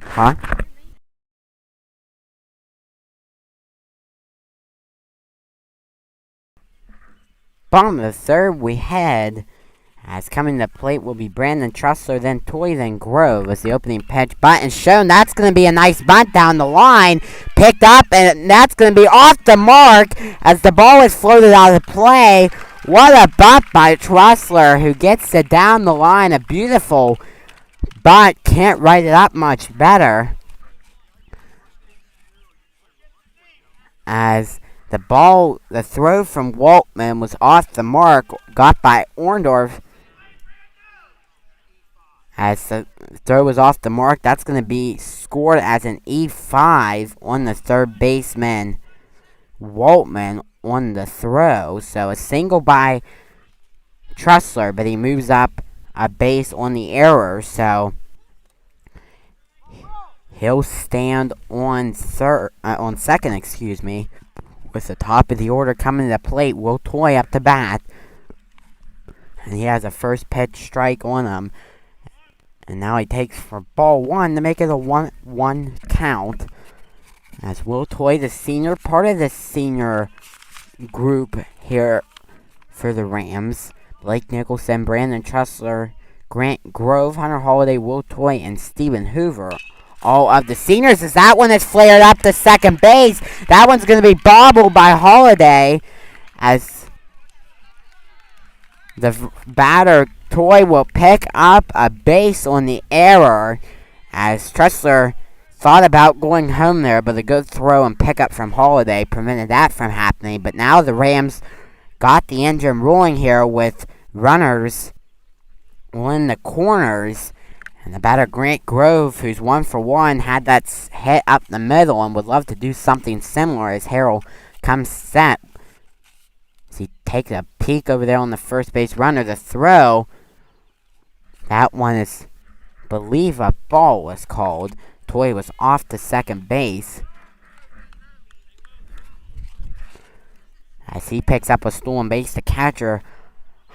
Huh? Bottom of the third, we head. As coming to the plate will be Brandon Trussler, then Toy, then Grove as the opening pitch. Bunt is shown. That's going to be a nice bunt down the line. Picked up, and that's going to be off the mark as the ball is floated out of play. What a bunt by Trussler, who gets it down the line. A beautiful bunt. Can't write it up much better. As the throw from Waltman was off the mark, got by Orndorff. As the throw was off the mark, that's going to be scored as an E5 on the third baseman, Waltman, on the throw. So a single by Trussler, but he moves up a base on the error. So he'll stand on second, with the top of the order coming to the plate. Will Toy up to bat, and he has a first pitch strike on him. And now he takes for ball one to make it a 1-1 count. As Will Toy, the senior, part of the senior group here for the Rams. Blake Nicholson, Brandon Trussler, Grant Grove, Hunter Holiday, Will Toy, and Stephen Hoover. All of the seniors, as that one is flared up to second base. That one's going to be bobbled by Holiday. As the batter, Toy, will pick up a base on the error, as Trussler thought about going home there, but a good throw and pickup from Holiday prevented that from happening. But now the Rams got the engine rolling here with runners on the corners. And the batter, Grant Grove, who's 1 for 1, had that hit up the middle and would love to do something similar as Harrell comes set. As he takes a peek over there on the first base runner, the throw. That one is, believe a ball was called. Toy was off to second base. As he picks up a stolen base, the catcher,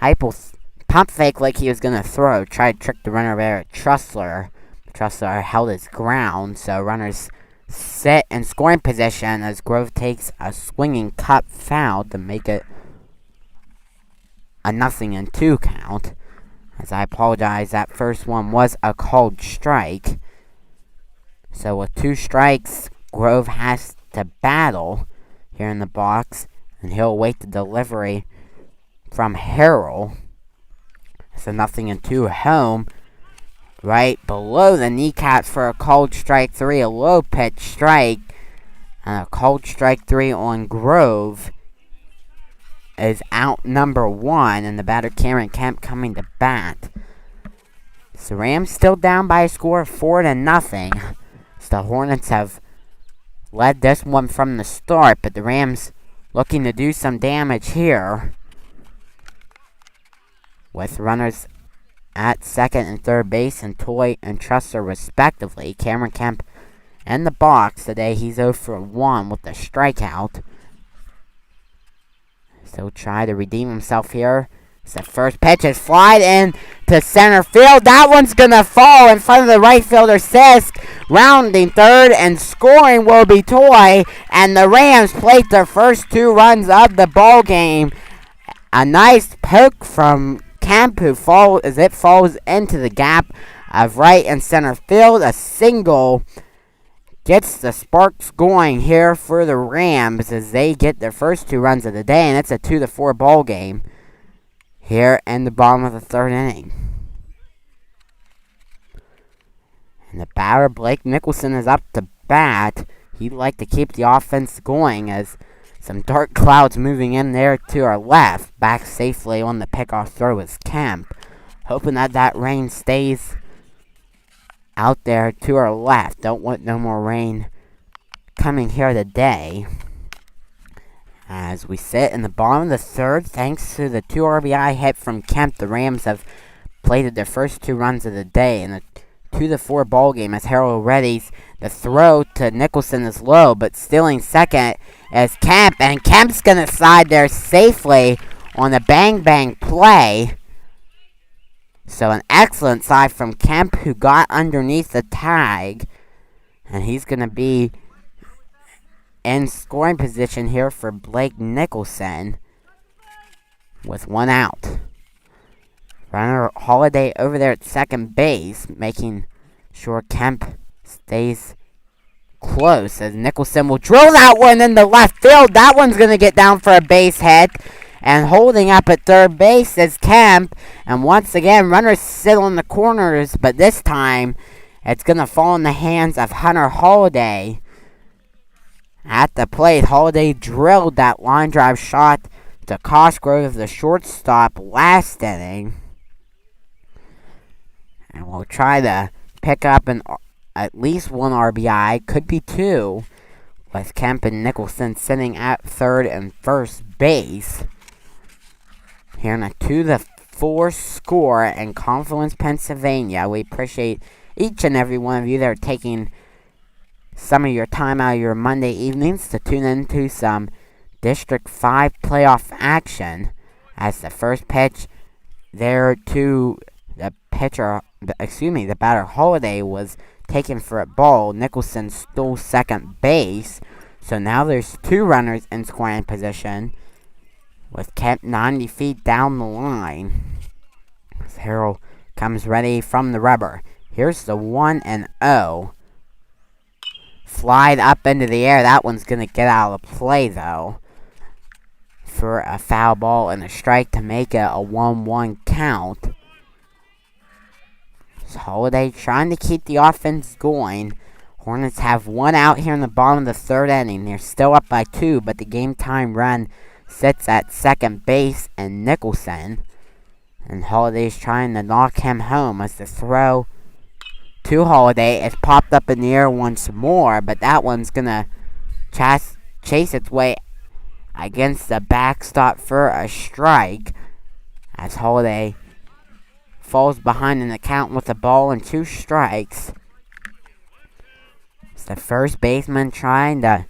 Heupel, pump fake like he was going to throw. Tried to trick the runner there at Trussler. Trussler held his ground, so runners sit in scoring position as Grove takes a swinging cut foul to make it a 0-2 count. As I apologize, that first one was a called strike. So with 2 strikes, Grove has to battle here in the box, and he'll await the delivery from Harrell. So 0-2 home. Right below the kneecaps for a called strike 3, a low pitch strike. And a called strike 3 on Grove is out number 1, and the batter Cameron Kemp coming to bat. So Rams still down by a score of 4-0. So the Hornets have led this one from the start, but the Rams looking to do some damage here. With runners at second and third base, and Toy and Trusser respectively. Cameron Kemp in the box today. He's 0 for 1 with the strikeout. So try to redeem himself here. So the first pitch is flied in to center field. That one's going to fall in front of the right fielder, Sisk. Rounding third and scoring will be Toy. And the Rams plate their first 2 runs of the ball game. A nice poke from Kemp, who falls into the gap of right and center field. A single gets the sparks going here for the Rams as they get their first 2 runs of the day, and it's a 2-4 ball game here in the bottom of the 3rd inning. And the batter, Blake Nicholson, is up to bat. He'd like to keep the offense going as some dark clouds moving in there to our left. Back safely on the pickoff throw is Kemp. Hoping that rain stays out there to our left. Don't want no more rain coming here today. As we sit in the bottom of the 3rd, thanks to the 2 RBI hit from Kemp, the Rams have plated their first 2 runs of the day in the 2-4 ball game as Harold readies. The throw to Nicholson is low, but stealing second is Kemp, and Kemp's going to slide there safely on the bang-bang play. So an excellent side from Kemp, who got underneath the tag, and he's going to be in scoring position here for Blake Nicholson with 1 out. Runner Holiday over there at second base, making sure Kemp stays close as Nicholson will drill that one into left field. That one's going to get down for a base hit. And holding up at third base is Kemp. And once again, runners sit on the corners, but this time it's going to fall in the hands of Hunter Holiday. At the plate, Holiday drilled that line drive shot to Cosgrove, the shortstop, last inning. And we'll try to pick up at least 1 RBI, could be 2, with Kemp and Nicholson sitting at third and first base. Here in a 2-4 score in Confluence, Pennsylvania. We appreciate each and every one of you that are taking some of your time out of your Monday evenings to tune into some District 5 playoff action, as the first pitch there to the batter Holiday was taken for a ball. Nicholson stole second base. So now there's 2 runners in scoring position, with Kemp 90 feet down the line. As Harrell comes ready from the rubber. Here's the 1-0. Flied up into the air. That one's going to get out of play, though, for a foul ball and a strike to make it a 1-1 count. Holiday trying to keep the offense going. Hornets have 1 out here in the bottom of the 3rd inning. They're still up by 2, but the game time run sits at second base and Nicholson. And Holiday's trying to knock him home as the throw to Holiday is popped up in the air once more, but that one's going to chase its way against the backstop for a strike as Holiday falls behind in the count with the ball and 2 strikes. It's the first baseman trying to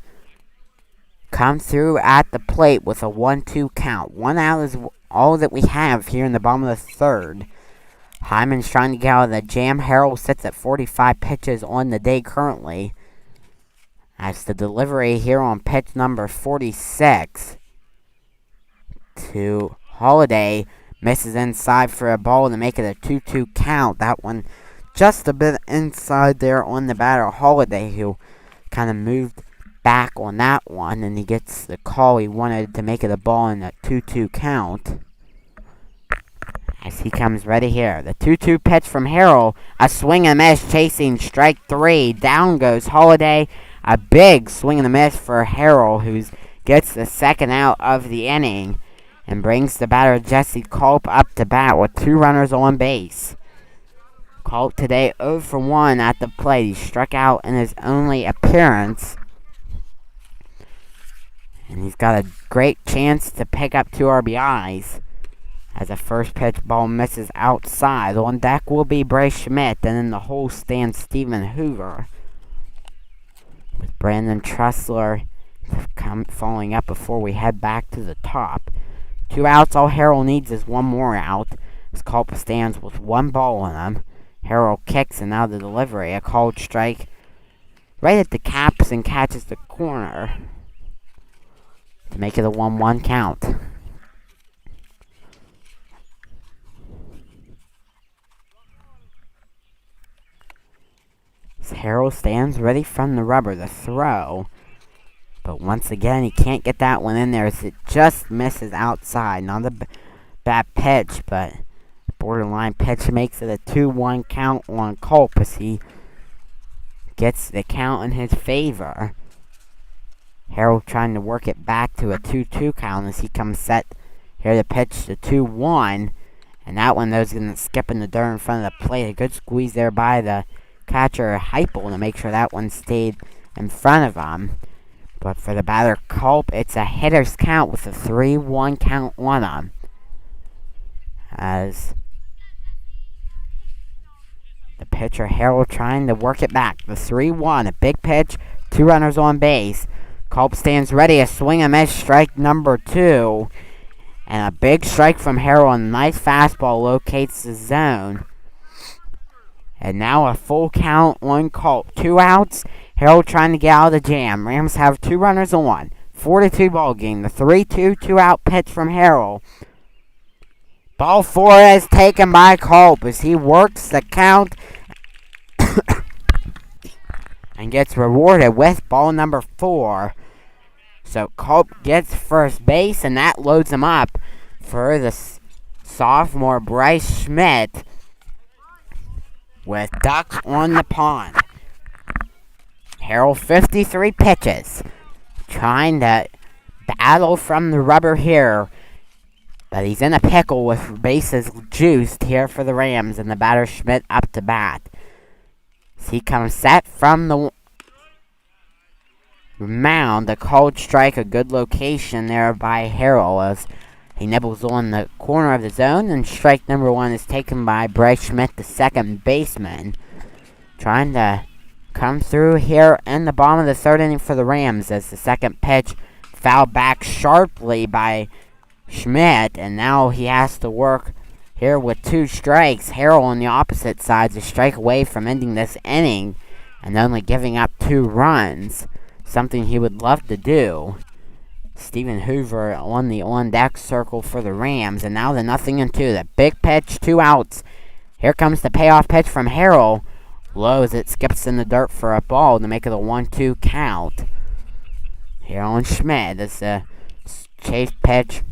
come through at the plate with a 1-2 count. 1 out is all that we have here in the bottom of the 3rd. Hyndman's trying to get out of the jam. Harrell sits at 45 pitches on the day currently. As the delivery here on pitch number 46 to Holiday. Misses inside for a ball to make it a 2-2 count. That one just a bit inside there on the batter, Holiday, who kind of moved back on that one, and he gets the call he wanted to make it a ball in a 2-2 count. As he comes ready here. The 2-2 pitch from Harrell. A swing and a miss chasing strike 3. Down goes Holiday. A big swing and a miss for Harrell, who gets the second out of the inning and brings the batter Jesse Culp up to bat with 2 runners on base. Culp today 0 for 1 at the plate. He struck out in his only appearance. And he's got a great chance to pick up 2 RBIs. As a first pitch ball misses outside. On deck will be Bryce Schmidt. And in the hole stands Stephen Hoover. With Brandon Tressler falling up before we head back to the top. 2 outs. All Harrell needs is 1 more out. As Culp stands with 1 ball on him. Harrell kicks and now the delivery. A called strike right at the caps and catches the corner to make it a 1-1 count. Harrell stands ready from the rubber to throw. But once again, he can't get that one in there as it just misses outside. Not a bad pitch, but borderline pitch makes it a 2-1 count on Culp as he gets the count in his favor. Harrell trying to work it back to a 2-2 count as he comes set here to pitch the 2-1. And that one, those going to skip in the dirt in front of the plate. A good squeeze there by the catcher Heupel to make sure that one stayed in front of him. But for the batter Culp, it's a hitter's count with a 3-1 count on him. As the pitcher Harrell trying to work it back. The 3-1, a big pitch, 2 runners on base. Culp stands ready, a swing and miss, strike number 2. And a big strike from Harrell, a nice fastball locates the zone. And now a full count on Culp. 2 outs. Harrell trying to get out of the jam. Rams have 2 runners on. 4-2 ball game. The 3-2 2-out pitch from Harrell. Ball 4 is taken by Culp as he works the count and gets rewarded with ball number 4. So Culp gets first base, and that loads him up for the sophomore Bryce Schmidt with ducks on the pond. Harrell 53 pitches, trying to battle from the rubber here, but he's in a pickle with bases juiced here for the Rams, and the batter Schmidt up to bat. As he comes set from the mound, a called strike, a good location there by Harrell as he nibbles on the corner of the zone, and strike number 1 is taken by Bryce Schmidt, the second baseman, trying to come through here in the bottom of the 3rd inning for the Rams as the second pitch fouled back sharply by Schmidt, and now he has to work here with 2 strikes. Harrell on the opposite side is a strike away from ending this inning and only giving up 2 runs, something he would love to do. Stephen Hoover on the on-deck circle for the Rams, and now the 0-2. The big pitch, 2 outs. Here comes the payoff pitch from Harrell. Low as it skips in the dirt for a ball to make it a 1-2 count. Here on Schmidt as the chase pitch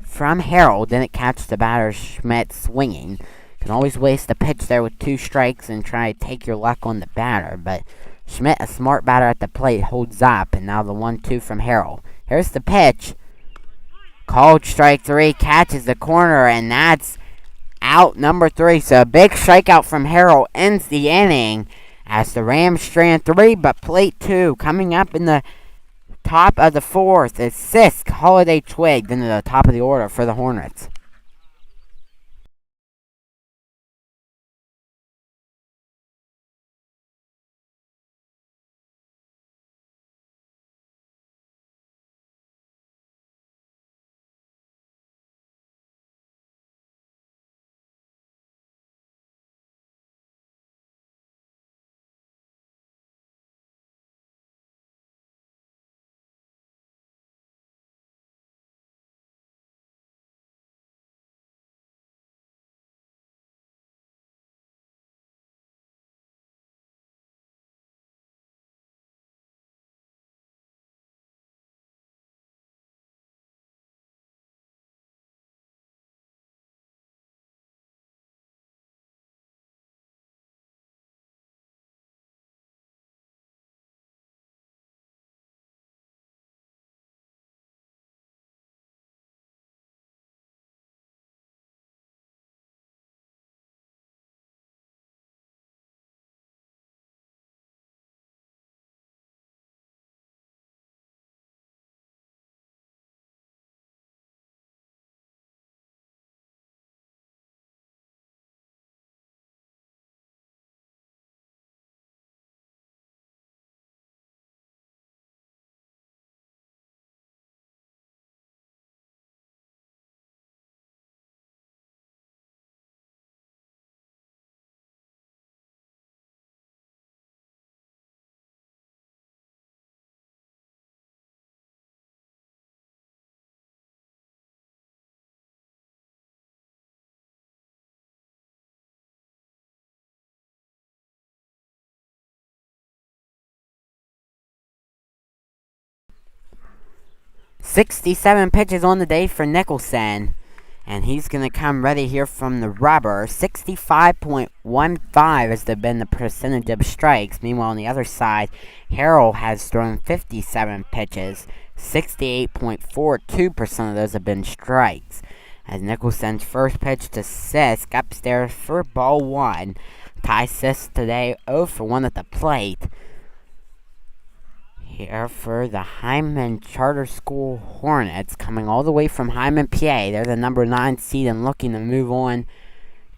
from Harrell didn't catch the batter Schmidt swinging. Can always waste a pitch there with 2 strikes and try to take your luck on the batter, but Schmidt, a smart batter at the plate, holds up, and now the 1-2 from Harrell. Here's the pitch. Called strike 3, catches the corner, and that's out number 3. So a big strikeout from Harrell ends the inning as the Rams strand 3, but plate 2 coming up in the top of the 4th is Sisk, Holiday, Twig, into the top of the order for the Hornets. 67 pitches on the day for Nicholson. And he's going to come ready here from the rubber. 65.15 has been the percentage of strikes. Meanwhile, on the other side, Harrell has thrown 57 pitches. 68.42% of those have been strikes. As Nicholson's first pitch to Sisk upstairs for ball one. Ty Sisk today 0 for 1 at the plate. Here for the Hyndman Charter School Hornets, coming all the way from Hyndman, PA. They're the number 9 seed and looking to move on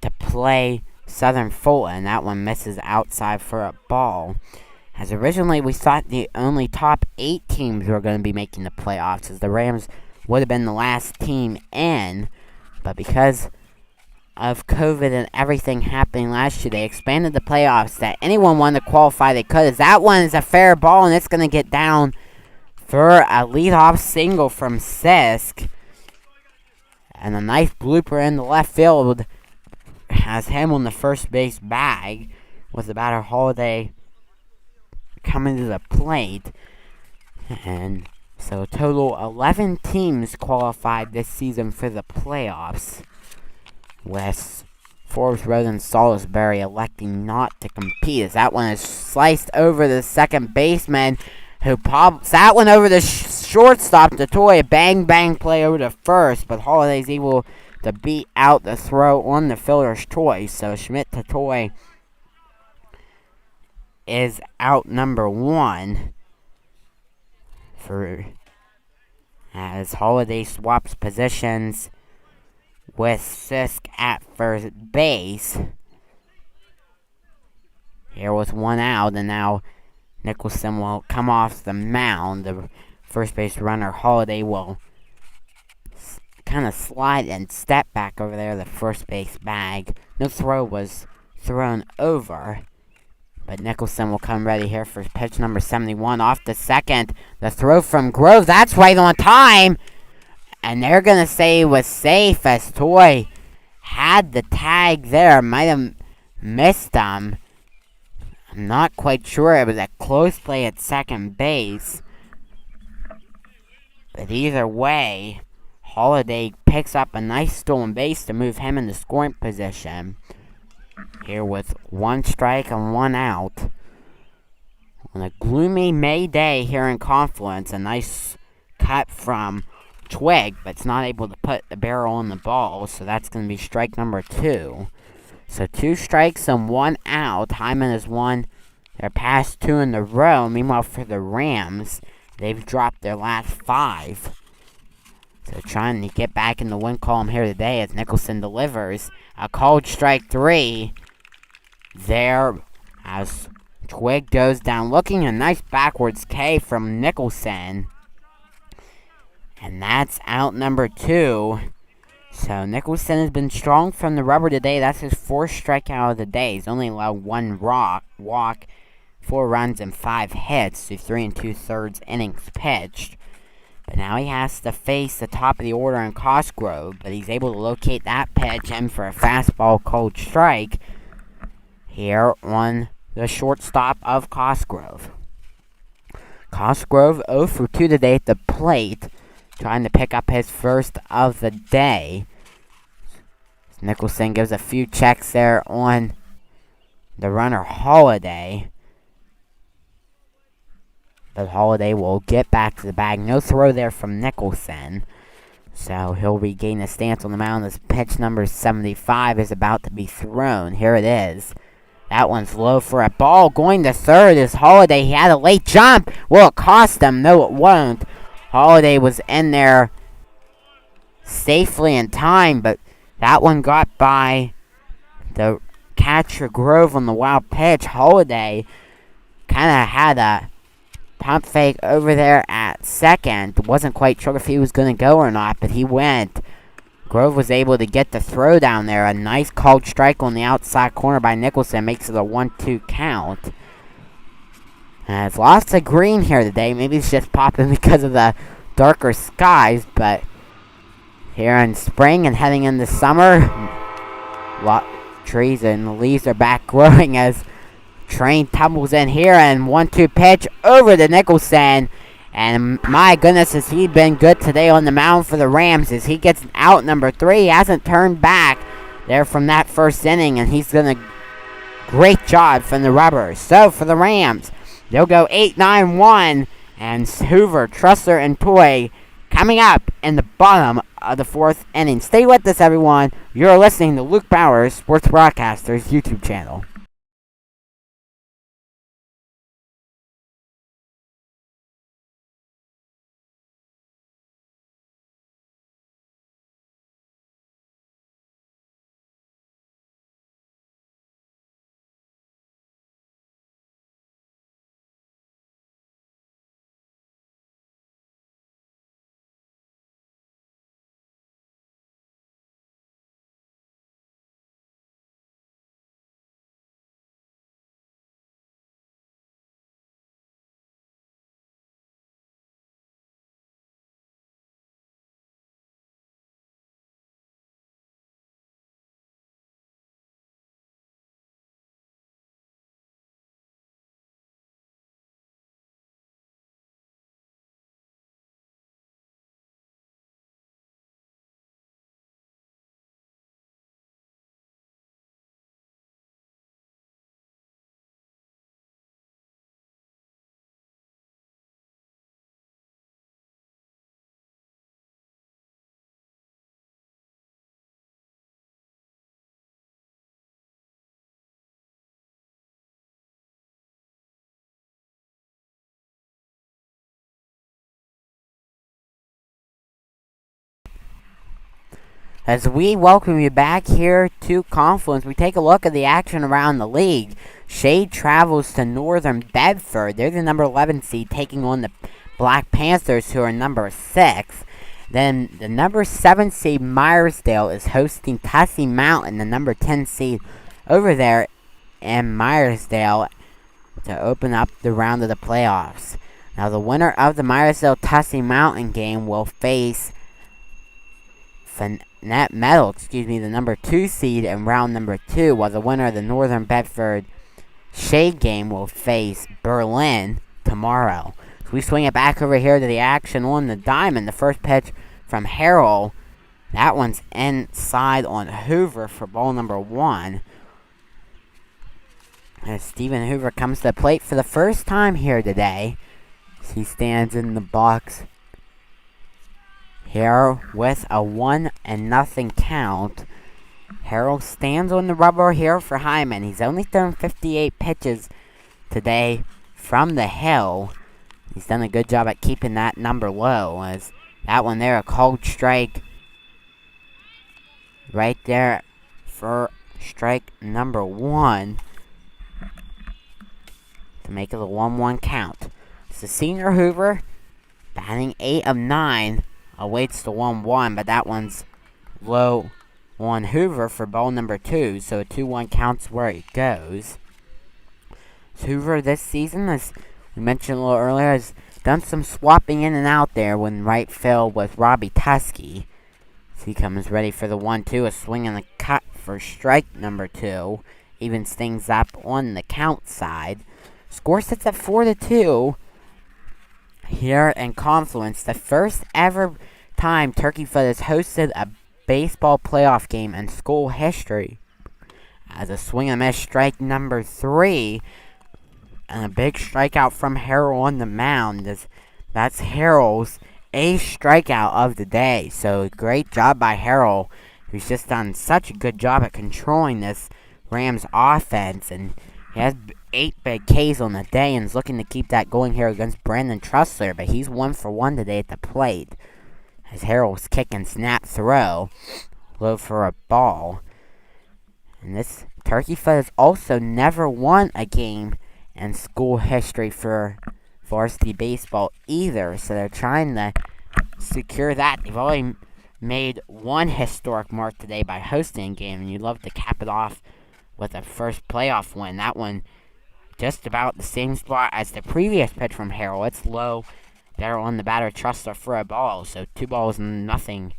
to play Southern Fulton. That one misses outside for a ball. As originally we thought the only top 8 teams were going to be making the playoffs, as the Rams would have been the last team in. But because of COVID and everything happening last year, they expanded the playoffs that anyone wanted to qualify they could. As that one is a fair ball, and it's going to get down for a leadoff single from Sisk. And a nice blooper in the left field has him on the first base bag with the batter Holiday coming to the plate. And so a total 11 teams qualified this season for the playoffs, with Forbes Road and Salisbury electing not to compete. As that one is sliced over the second baseman, who pops that one over the shortstop. Toy, a bang bang play over to first, but Holiday's able to beat out the throw on the fielder's choice. So Schmidt Toy is out number 1 for as Holiday swaps positions with Sisk at first base. Here with 1 out, and now Nicholson will come off the mound. The first base runner Holiday will kind of slide and step back over there, the first base bag. No throw was thrown over, but Nicholson will come ready here for pitch number 71 off the second. The throw from Grove, that's right on time. And they're going to say it was safe, as Toy had the tag there. Might have missed him. I'm not quite sure. It was a close play at second base. But either way, Holiday picks up a nice stolen base to move him into scoring position. Here with 1 strike and 1 out. On a gloomy May day here in Confluence, a nice cut from Twig, but it's not able to put the barrel on the ball, so that's going to be strike number 2. So 2 strikes and 1 out. Hyndman has won their past 2 in a row. Meanwhile, for the Rams, they've dropped their last 5. So trying to get back in the win column here today as Nicholson delivers a called strike 3. There, as Twig goes down looking, a nice backwards K from Nicholson. And that's out number 2. So Nicholson has been strong from the rubber today. That's his 4th strikeout of the day. He's only allowed 1 walk, 4 runs, and 5 hits through 3 2/3 innings pitched. But now he has to face the top of the order in Cosgrove. But he's able to locate that pitch in for a fastball called strike here on the shortstop of Cosgrove. Cosgrove 0 for 2 today at the plate, trying to pick up his first of the day. Nicholson gives a few checks there on the runner Holiday. But Holiday will get back to the bag. No throw there from Nicholson. So he'll regain his stance on the mound as pitch number 75 is about to be thrown. Here it is. That one's low for a ball. Going to third is Holiday. He had a late jump. Will it cost him? No, it won't. Holiday was in there safely in time, but that one got by the catcher Grove on the wild pitch. Holiday kind of had a pump fake over there at second. Wasn't quite sure if he was going to go or not, but he went. Grove was able to get the throw down there. A nice called strike on the outside corner by Nicholson makes it a 1-2 count. There's lots of green here today. Maybe it's just popping because of the darker skies, but here in spring and heading into summer, trees and the leaves are back growing as train tumbles in here, and 1-2 pitch over to Nicholson, And my goodness, has he been good today on the mound for the Rams as he gets out number 3. He hasn't turned back there from that first inning, and he's done a great job from the rubbers. So for the Rams, they'll go 8-9-1, and Hoover, Trussler, and Toy coming up in the bottom of the 4th inning. Stay with us, everyone. You're listening to Luke Bowers, Sports Broadcaster's YouTube channel. As we welcome you back here to Confluence, we take a look at the action around the league. Shade travels to Northern Bedford. They're the number 11 seed, taking on the Black Panthers, who are number 6. Then the number 7 seed, Myersdale, is hosting Tussey Mountain, the number 10 seed, over there in Myersdale to open up the round of the playoffs. Now, the winner of the Myersdale-Tussey Mountain game will face Net Metal, the number 2 seed in round number 2, while the winner of the Northern Bedford Shade game will face Berlin tomorrow. So we swing it back over here to the action on the diamond. The first pitch from Harrell. That one's inside on Hoover for ball number 1. As Stephen Hoover comes to the plate for the first time here today. He stands in the box here with a 1-0 count. Harrell stands on the rubber here for Hyndman. He's only thrown 58 pitches today from the hill. He's done a good job at keeping that number low. As that one there, a cold strike right there for strike number 1 to make it a 1-1 count. So Senior Hoover, batting 8 of 9, awaits the 1-1, but that one's low on Hoover for ball number 2, so a 2-1 counts where it goes. So Hoover this season, as we mentioned a little earlier, has done some swapping in and out there when right field with Robbie Tusky. So he comes ready for the 1-2, a swing and a cut for strike number 2. Evens things up on the count side. Score sits at 4-2. Here in Confluence, the first ever time Turkeyfoot has hosted a baseball playoff game in school history. As a swing and miss, strike number 3, and a big strikeout from Harrell on the mound. That's Harrell's 8th strikeout of the day. So great job by Harrell, who's just done such a good job at controlling this Rams offense, and he has 8 big Ks on the day and is looking to keep that going here against Brandon Trussler, but he's 1 for 1 today at the plate. As Harrell's kick and snap throw, low for a ball. And this Turkeyfoot has also never won a game in school history for varsity baseball either, so they're trying to secure that. They've already made one historic mark today by hosting a game, and you'd love to cap it off with a first playoff win. That one just about the same spot as the previous pitch from Harrell. It's low there on the batter Trussler for a ball. So 2-0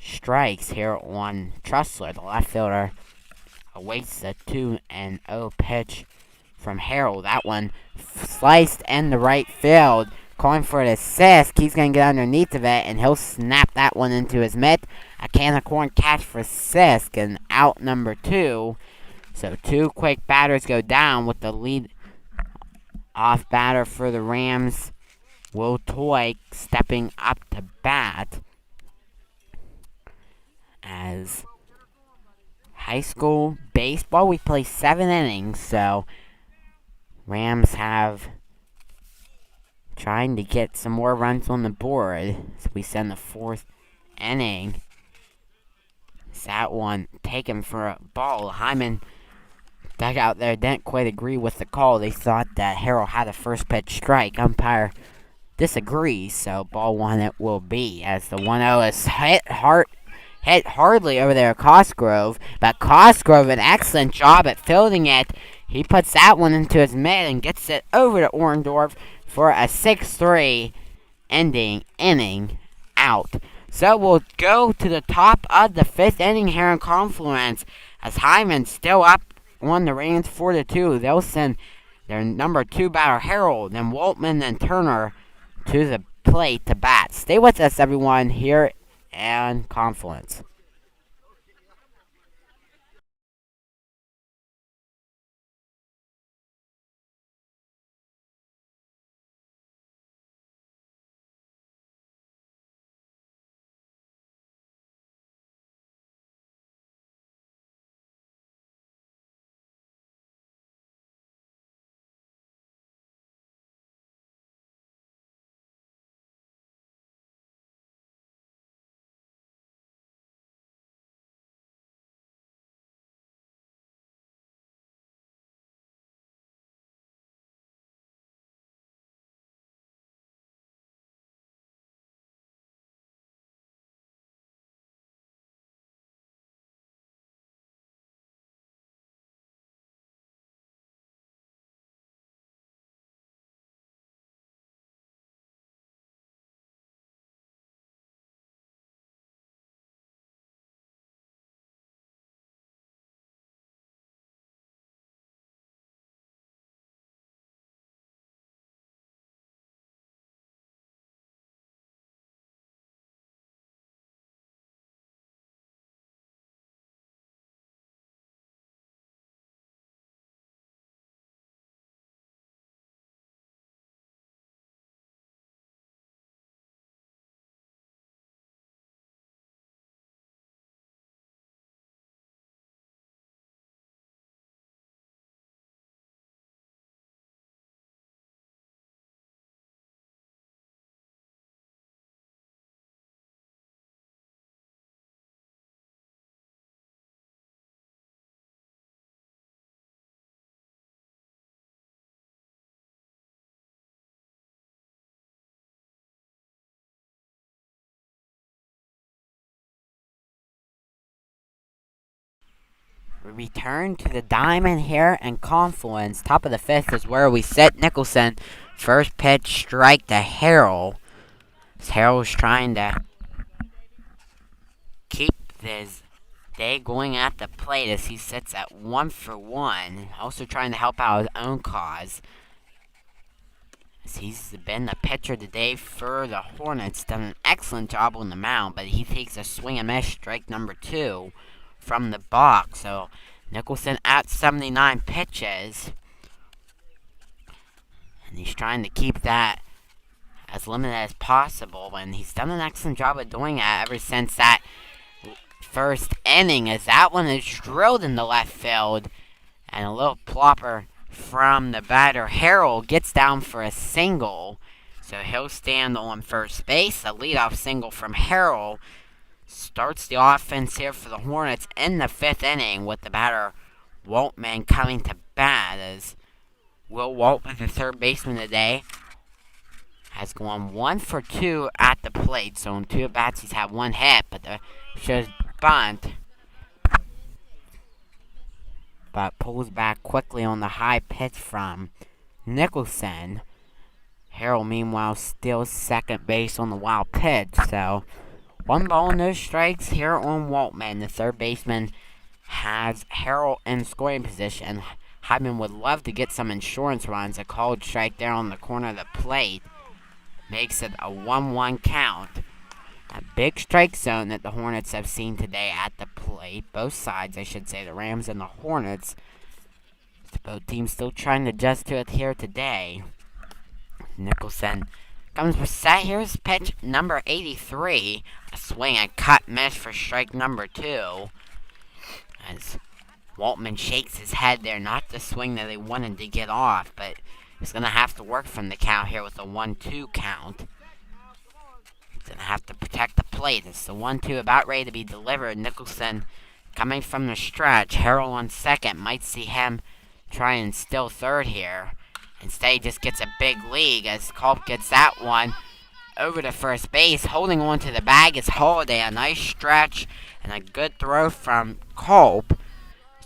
strikes here on Trussler. The left fielder awaits the 2-0 pitch from Harrell. That one sliced in the right field calling for an assist. He's going to get underneath of it, and he'll snap that one into his mitt. A can of corn catch for Sisk, and out number 2. So 2 quick batters go down with the lead off batter for the Rams. Will Toy stepping up to bat as high school baseball. We play 7 innings, so Rams have trying to get some more runs on the board. So we send the 4th inning. That one taken for a ball. Hyndman dug out there didn't quite agree with the call. They thought that Harrell had a first pitch strike. Umpire disagrees, so ball 1 it will be, as the 1-0 is hit hardly over there at Cosgrove, but Cosgrove an excellent job at fielding it. He puts that one into his mitt and gets it over to Orndorff for a 6-3 inning out. So we'll go to the top of the 5th inning here in Confluence, as Hyndman still up on the reins 4-2. They'll send their number 2 batter Harold, then Waltman, then Turner to the plate to bat. Stay with us, everyone, here in Confluence. We return to the diamond here in Confluence. Top of the 5th is where we sit. Nicholson, first pitch strike to Harrell. Harrell's trying to keep this day going at the plate as he sits at 1-for-1. Also trying to help out his own cause, as he's been the pitcher today for the Hornets. Done an excellent job on the mound, but he takes a swing and miss, strike number 2 from the box. So Nicholson at 79 pitches, and he's trying to keep that as limited as possible, and he's done an excellent job of doing that ever since that first inning, as that one is drilled in the left field, and a little plopper from the batter Harrell gets down for a single, so he'll stand on first base. A leadoff single from Harrell starts the offense here for the Hornets in the 5th inning, with the batter Waltman coming to bat, as Will Waltman, the third baseman today, has gone 1-for-2 at the plate. So in 2 at-bats he's had 1 hit, but the shows bunt, but pulls back quickly on the high pitch from Nicholson. Harrell, meanwhile, steals second base on the wild pitch. So 1 ball, no strikes here on Waltman. The third baseman has Harrell in scoring position. Hyndman would love to get some insurance runs. A called strike there on the corner of the plate, makes it a 1-1 count. A big strike zone that the Hornets have seen today at the plate. Both sides, I should say, the Rams and the Hornets. Both teams still trying to adjust to it here today. Nicholson comes for set. Here's pitch number 83. A swing and cut miss for strike number 2. As Waltman shakes his head there, not the swing that he wanted to get off, but he's going to have to work from the count here with a 1-2 count. He's going to have to protect the plate. It's the 1-2 about ready to be delivered. Nicholson coming from the stretch. Harrell on second. Might see him try and steal third here. Instead, he just gets a big lead as Culp gets that one over to first base. Holding on to the bag is Holiday. A nice stretch and a good throw from Culp.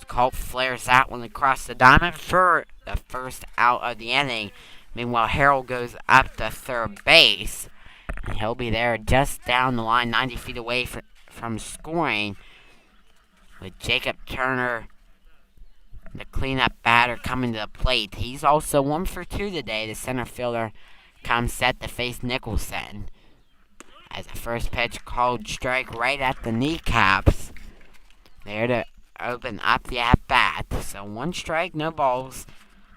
Culp flares that one across the diamond for the first out of the inning. Meanwhile, Harrell goes up to third base. And he'll be there just down the line, 90 feet away from scoring. With Jacob Turner, the cleanup batter, coming to the plate. He's also 1 for 2 today. The center fielder comes set to face Nicholson. As the first pitch called strike right at the kneecaps. There to open up the at-bat. So 1 strike, no balls.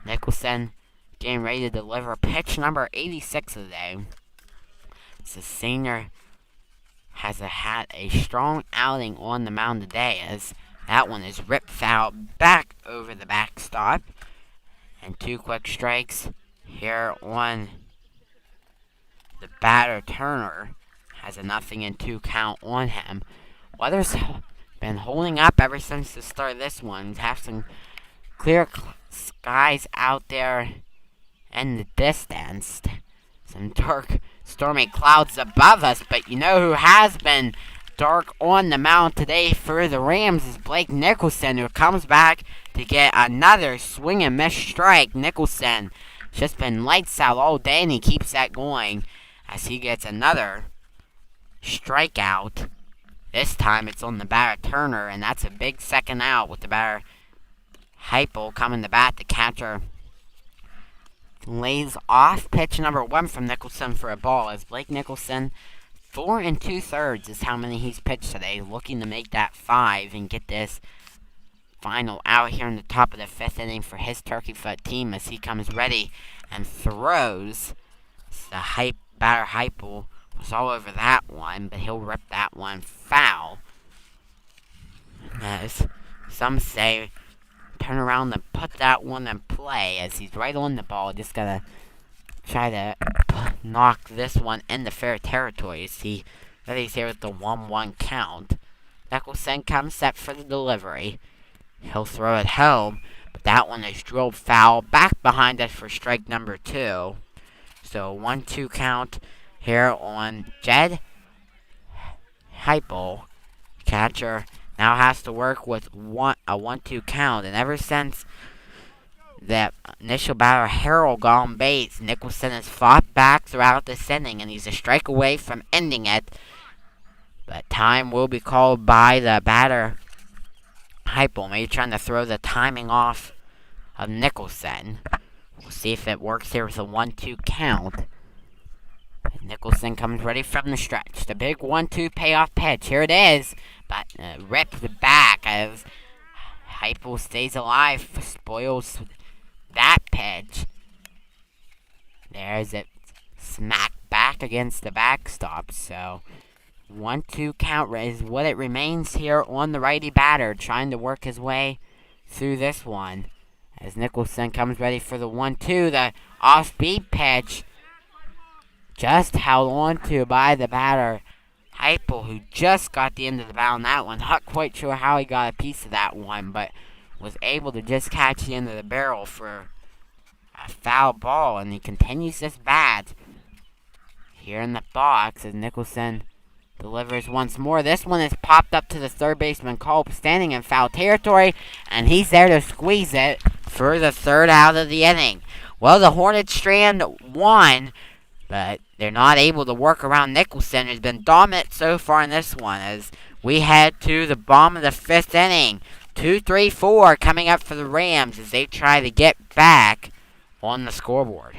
Nicholson getting ready to deliver pitch number 86 of the day. The senior has had a strong outing on the mound today, as that one is ripped foul back over the backstop. And 2 quick strikes here on the batter. Turner has a 0-2 count on him. Weather's been holding up ever since the start of this one. Have some clear skies out there in the distance. Some dark, stormy clouds above us, but you know who has been dark on the mound today for the Rams is Blake Nicholson, who comes back to get another swing and miss strike. Nicholson just been lights out all day, and he keeps that going as he gets another strikeout. This time it's on the batter Turner, and that's a big second out with the batter Heupel coming to bat. The catcher lays off pitch number 1 from Nicholson for a ball, as Blake Nicholson, 4 2/3 is how many he's pitched today, looking to make that 5 and get this final out here in the top of the 5th inning for his Turkeyfoot team as he comes ready and throws. The batter Heupel was all over that one, but he'll rip that one foul. As some say, turn around and put that one in play, as he's right on the ball. Just gotta try to knock this one into fair territory. See, he's here with the 1-1 count. Nicholson comes set for the delivery. He'll throw it home, but that one is drilled foul back behind us for strike number 2. So 1-2 count here on Jed Heupel. Catcher now has to work with a 1-2 count, and ever since that initial batter Harrell gone base, Nicholson has fought back throughout this inning, and he's a strike away from ending it. But time will be called by the batter Heupel, maybe trying to throw the timing off of Nicholson. We'll see if it works here with a 1-2 count. Nicholson comes ready from the stretch. The big 1-2 payoff pitch. Here it is. But ripped back as Heupel stays alive. Spoils that pitch. There's it. Smack back against the backstop. So 1-2 count is what it remains here on the righty batter, trying to work his way through this one. As Nicholson comes ready for the 1-2, the off-speed pitch just held on to by the batter Heupel, who just got the end of the bat on that one. Not quite sure how he got a piece of that one, but was able to just catch the end of the barrel for a foul ball, and he continues this bat here in the box as Nicholson delivers once more. This one is popped up to the third baseman Culp, standing in foul territory, and he's there to squeeze it for the 3rd out of the inning. Well, the Hornets strand won, but they're not able to work around Nicholson, who's been dominant so far in this one, as we head to the bottom of the 5th inning. 2-3-4 coming up for the Rams as they try to get back on the scoreboard.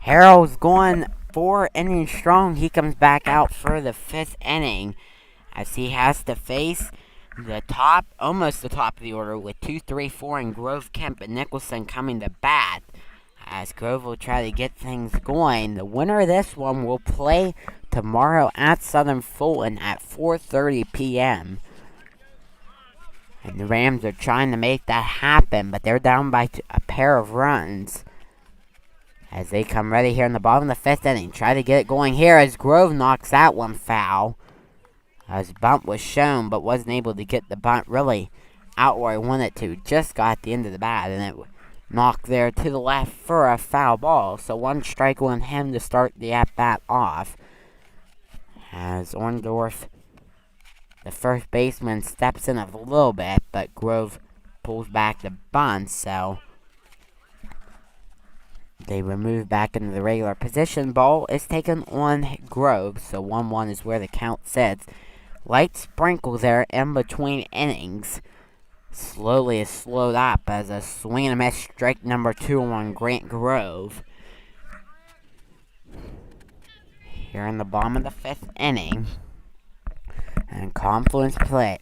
Harold's going 4 innings strong. He comes back out for the 5th inning as he has to face almost the top of the order with 2, 3, 4 and Grove, Kemp, and Nicholson coming to bat. As Grove will try to get things going. The winner of this one will play tomorrow at Southern Fulton at 4:30 p.m. And the Rams are trying to make that happen, but they're down by a pair of runs. As they come ready here in the bottom of the 5th inning. Try to get it going here as Grove knocks that one foul. As bunt was shown, but wasn't able to get the bunt really out where he wanted to. Just got the end of the bat, and it knocked there to the left for a foul ball. So 1 strike on him to start the at-bat off. As Orndorff, the first baseman, steps in a little bit, but Grove pulls back the bunt, so they remove back into the regular position. Ball is taken on Grove, so 1-1 is where the count sits. Light sprinkle there in between innings. Slowly is slowed up as a swing and a miss, strike number 2 on Grant Grove. Here in the bottom of the 5th inning. And Confluence PA.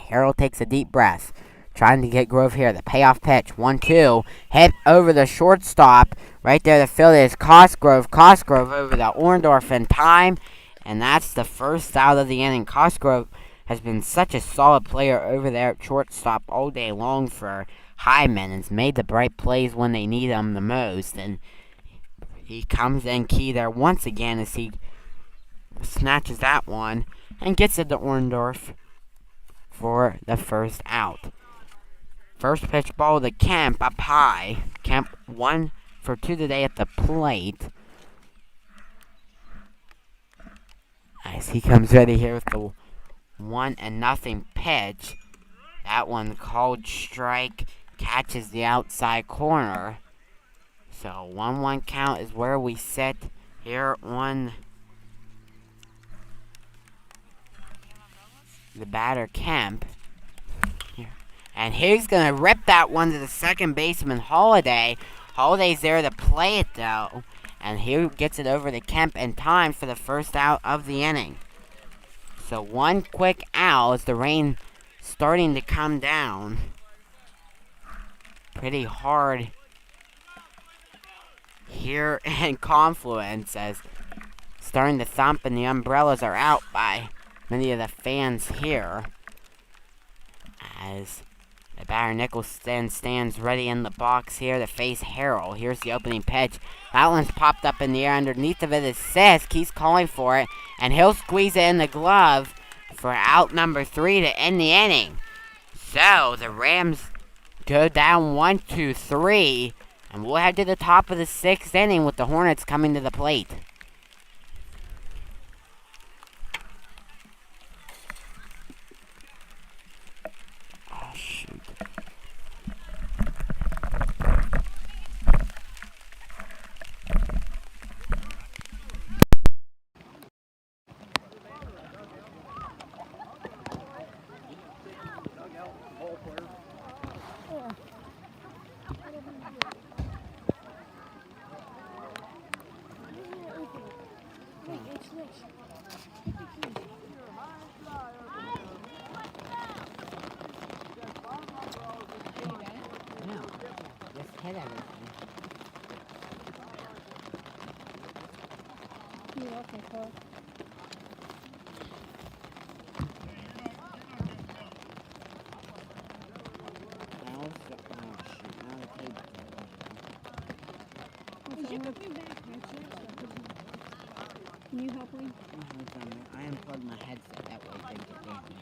Harold takes a deep breath. Trying to get Grove here. The payoff pitch. 1-2. Hit over the shortstop. Right there, the field is Cosgrove. Cosgrove over the Orndorff in time. And that's the first out of the inning. Cosgrove has been such a solid player over there at shortstop all day long for Hyndman. Has made the bright plays when they need him the most. And he comes in key there once again as he snatches that one and gets it to Orndorff for the first out. First pitch ball to Kemp up high. Kemp 1 for 2 today at the plate. As he comes ready here with the 1-0 pitch. That one called strike, catches the outside corner. So 1-1 count is where we sit here on the batter Kemp. And he's going to rip that one to the second baseman, Holiday. Holiday's there to play it, though. And he gets it over to Kemp in time for the first out of the inning. So 1 quick out as the rain starting to come down. Pretty hard here in Confluence as starting to thump and the umbrellas are out by many of the fans here. As the batter Nicholson stands ready in the box here to face Harold. Here's the opening pitch. That one's popped up in the air. Underneath of it is Sisk. He's calling for it. And he'll squeeze it in the glove for out number 3 to end the inning. So the Rams go down 1-2-3. And we'll head to the top of the 6th inning with the Hornets coming to the plate. Hit everything. Yeah, okay, cool. Can you help me? I unplugged my headset that way. Thank you.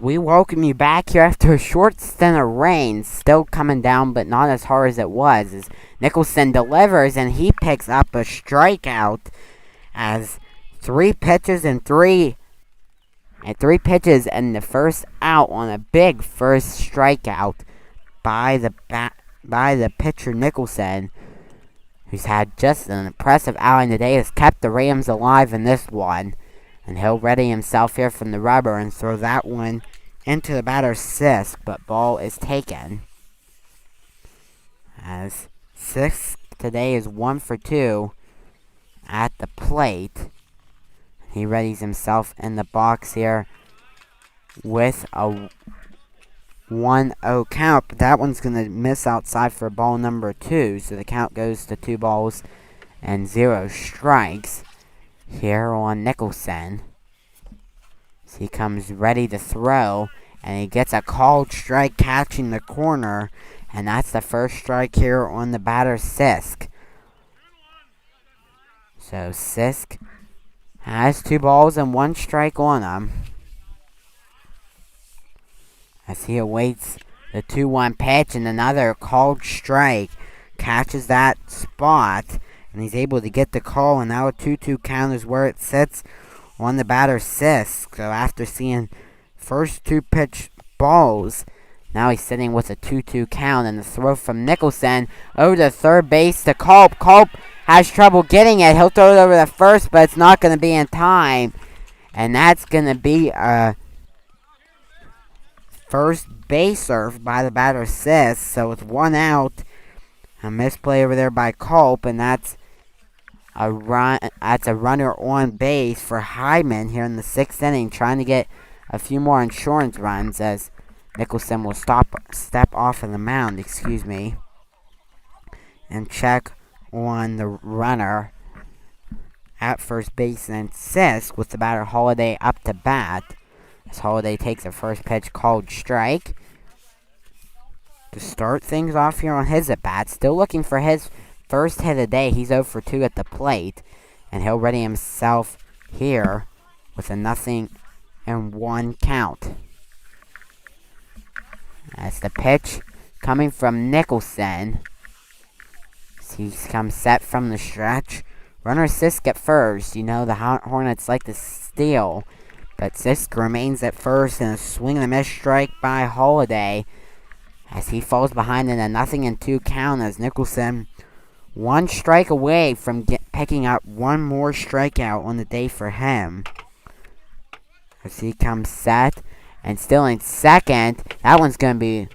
We welcome you back here after a short stint of rain, still coming down but not as hard as it was, as Nicholson delivers and he picks up a strikeout as three pitches and the first out on a big first strikeout by the pitcher Nicholson, who's had just an impressive outing today, has kept the Rams alive in this one. And he'll ready himself here from the rubber and throw that one into the batter's Sisk, but ball is taken. As Sisk today is 1 for 2 at the plate. He readies himself in the box here with a 1-0 count, but that one's going to miss outside for ball number 2, so the count goes to 2 balls and 0 strikes here on Nicholson. So he comes ready to throw, and he gets a called strike catching the corner, and that's the first strike here on the batter Sisk. So Sisk has 2 balls and 1 strike on him, as he awaits the 2-1 pitch, and another called strike catches that spot, and he's able to get the call, and now a 2-2 count is where it sits on the batter Sisk. So after seeing first 2 pitch balls, now he's sitting with a 2-2 count, and the throw from Nicholson over to third base to Culp. Culp has trouble getting it. He'll throw it over to first, but it's not going to be in time, and that's going to be a first base serve by the batter Sisk. So with 1 out, a misplay over there by Culp, and that's a runner on base for Hyndman here in the 6th inning, trying to get a few more insurance runs as Nicholson will step off of the mound, and check on the runner at first base, and Sisk with the batter Holiday up to bat. As Holiday takes a first pitch called strike to start things off here on his at-bat. Still looking for his first hit of the day. He's 0 for 2 at the plate, and he'll ready himself here with a 0-1 count. As the pitch coming from Nicholson, he's come set from the stretch. Runner Sisk at first. You know the Hornets like to steal, but Sisk remains at first, and a swing and a miss strike by Holiday as he falls behind in a 0-2 count, as Nicholson 1 strike away from picking up 1 more strikeout on the day for him. As he comes set and still in second, that one's going to be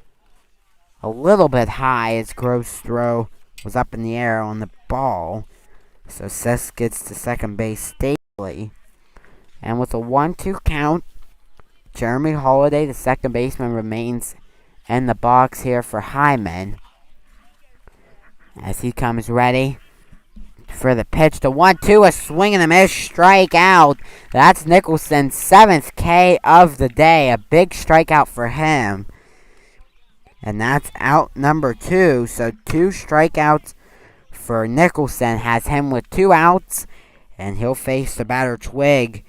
a little bit high as Grove's throw was up in the air on the ball. So Sisk gets to second base stably. And with a 1-2 count, Jeremy Holiday, the second baseman, remains in the box here for Hyndman, as he comes ready for the pitch to 1-2, a swing and a miss, strike out. That's Nicholson's 7th K of the day, a big strikeout for him. And that's out number 2, so 2 strikeouts for Nicholson has him with 2 outs, and he'll face the batter Twig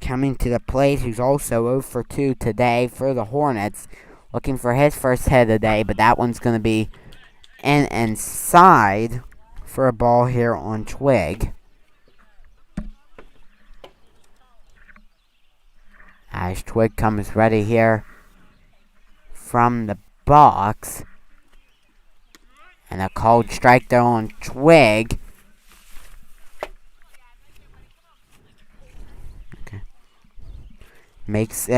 coming to the plate, who's also 0 for 2 today for the Hornets, looking for his first hit of the day, but that one's going to be inside for a ball here on Twig. As Twig comes ready here from the box, and a called strike there on Twig. Makes it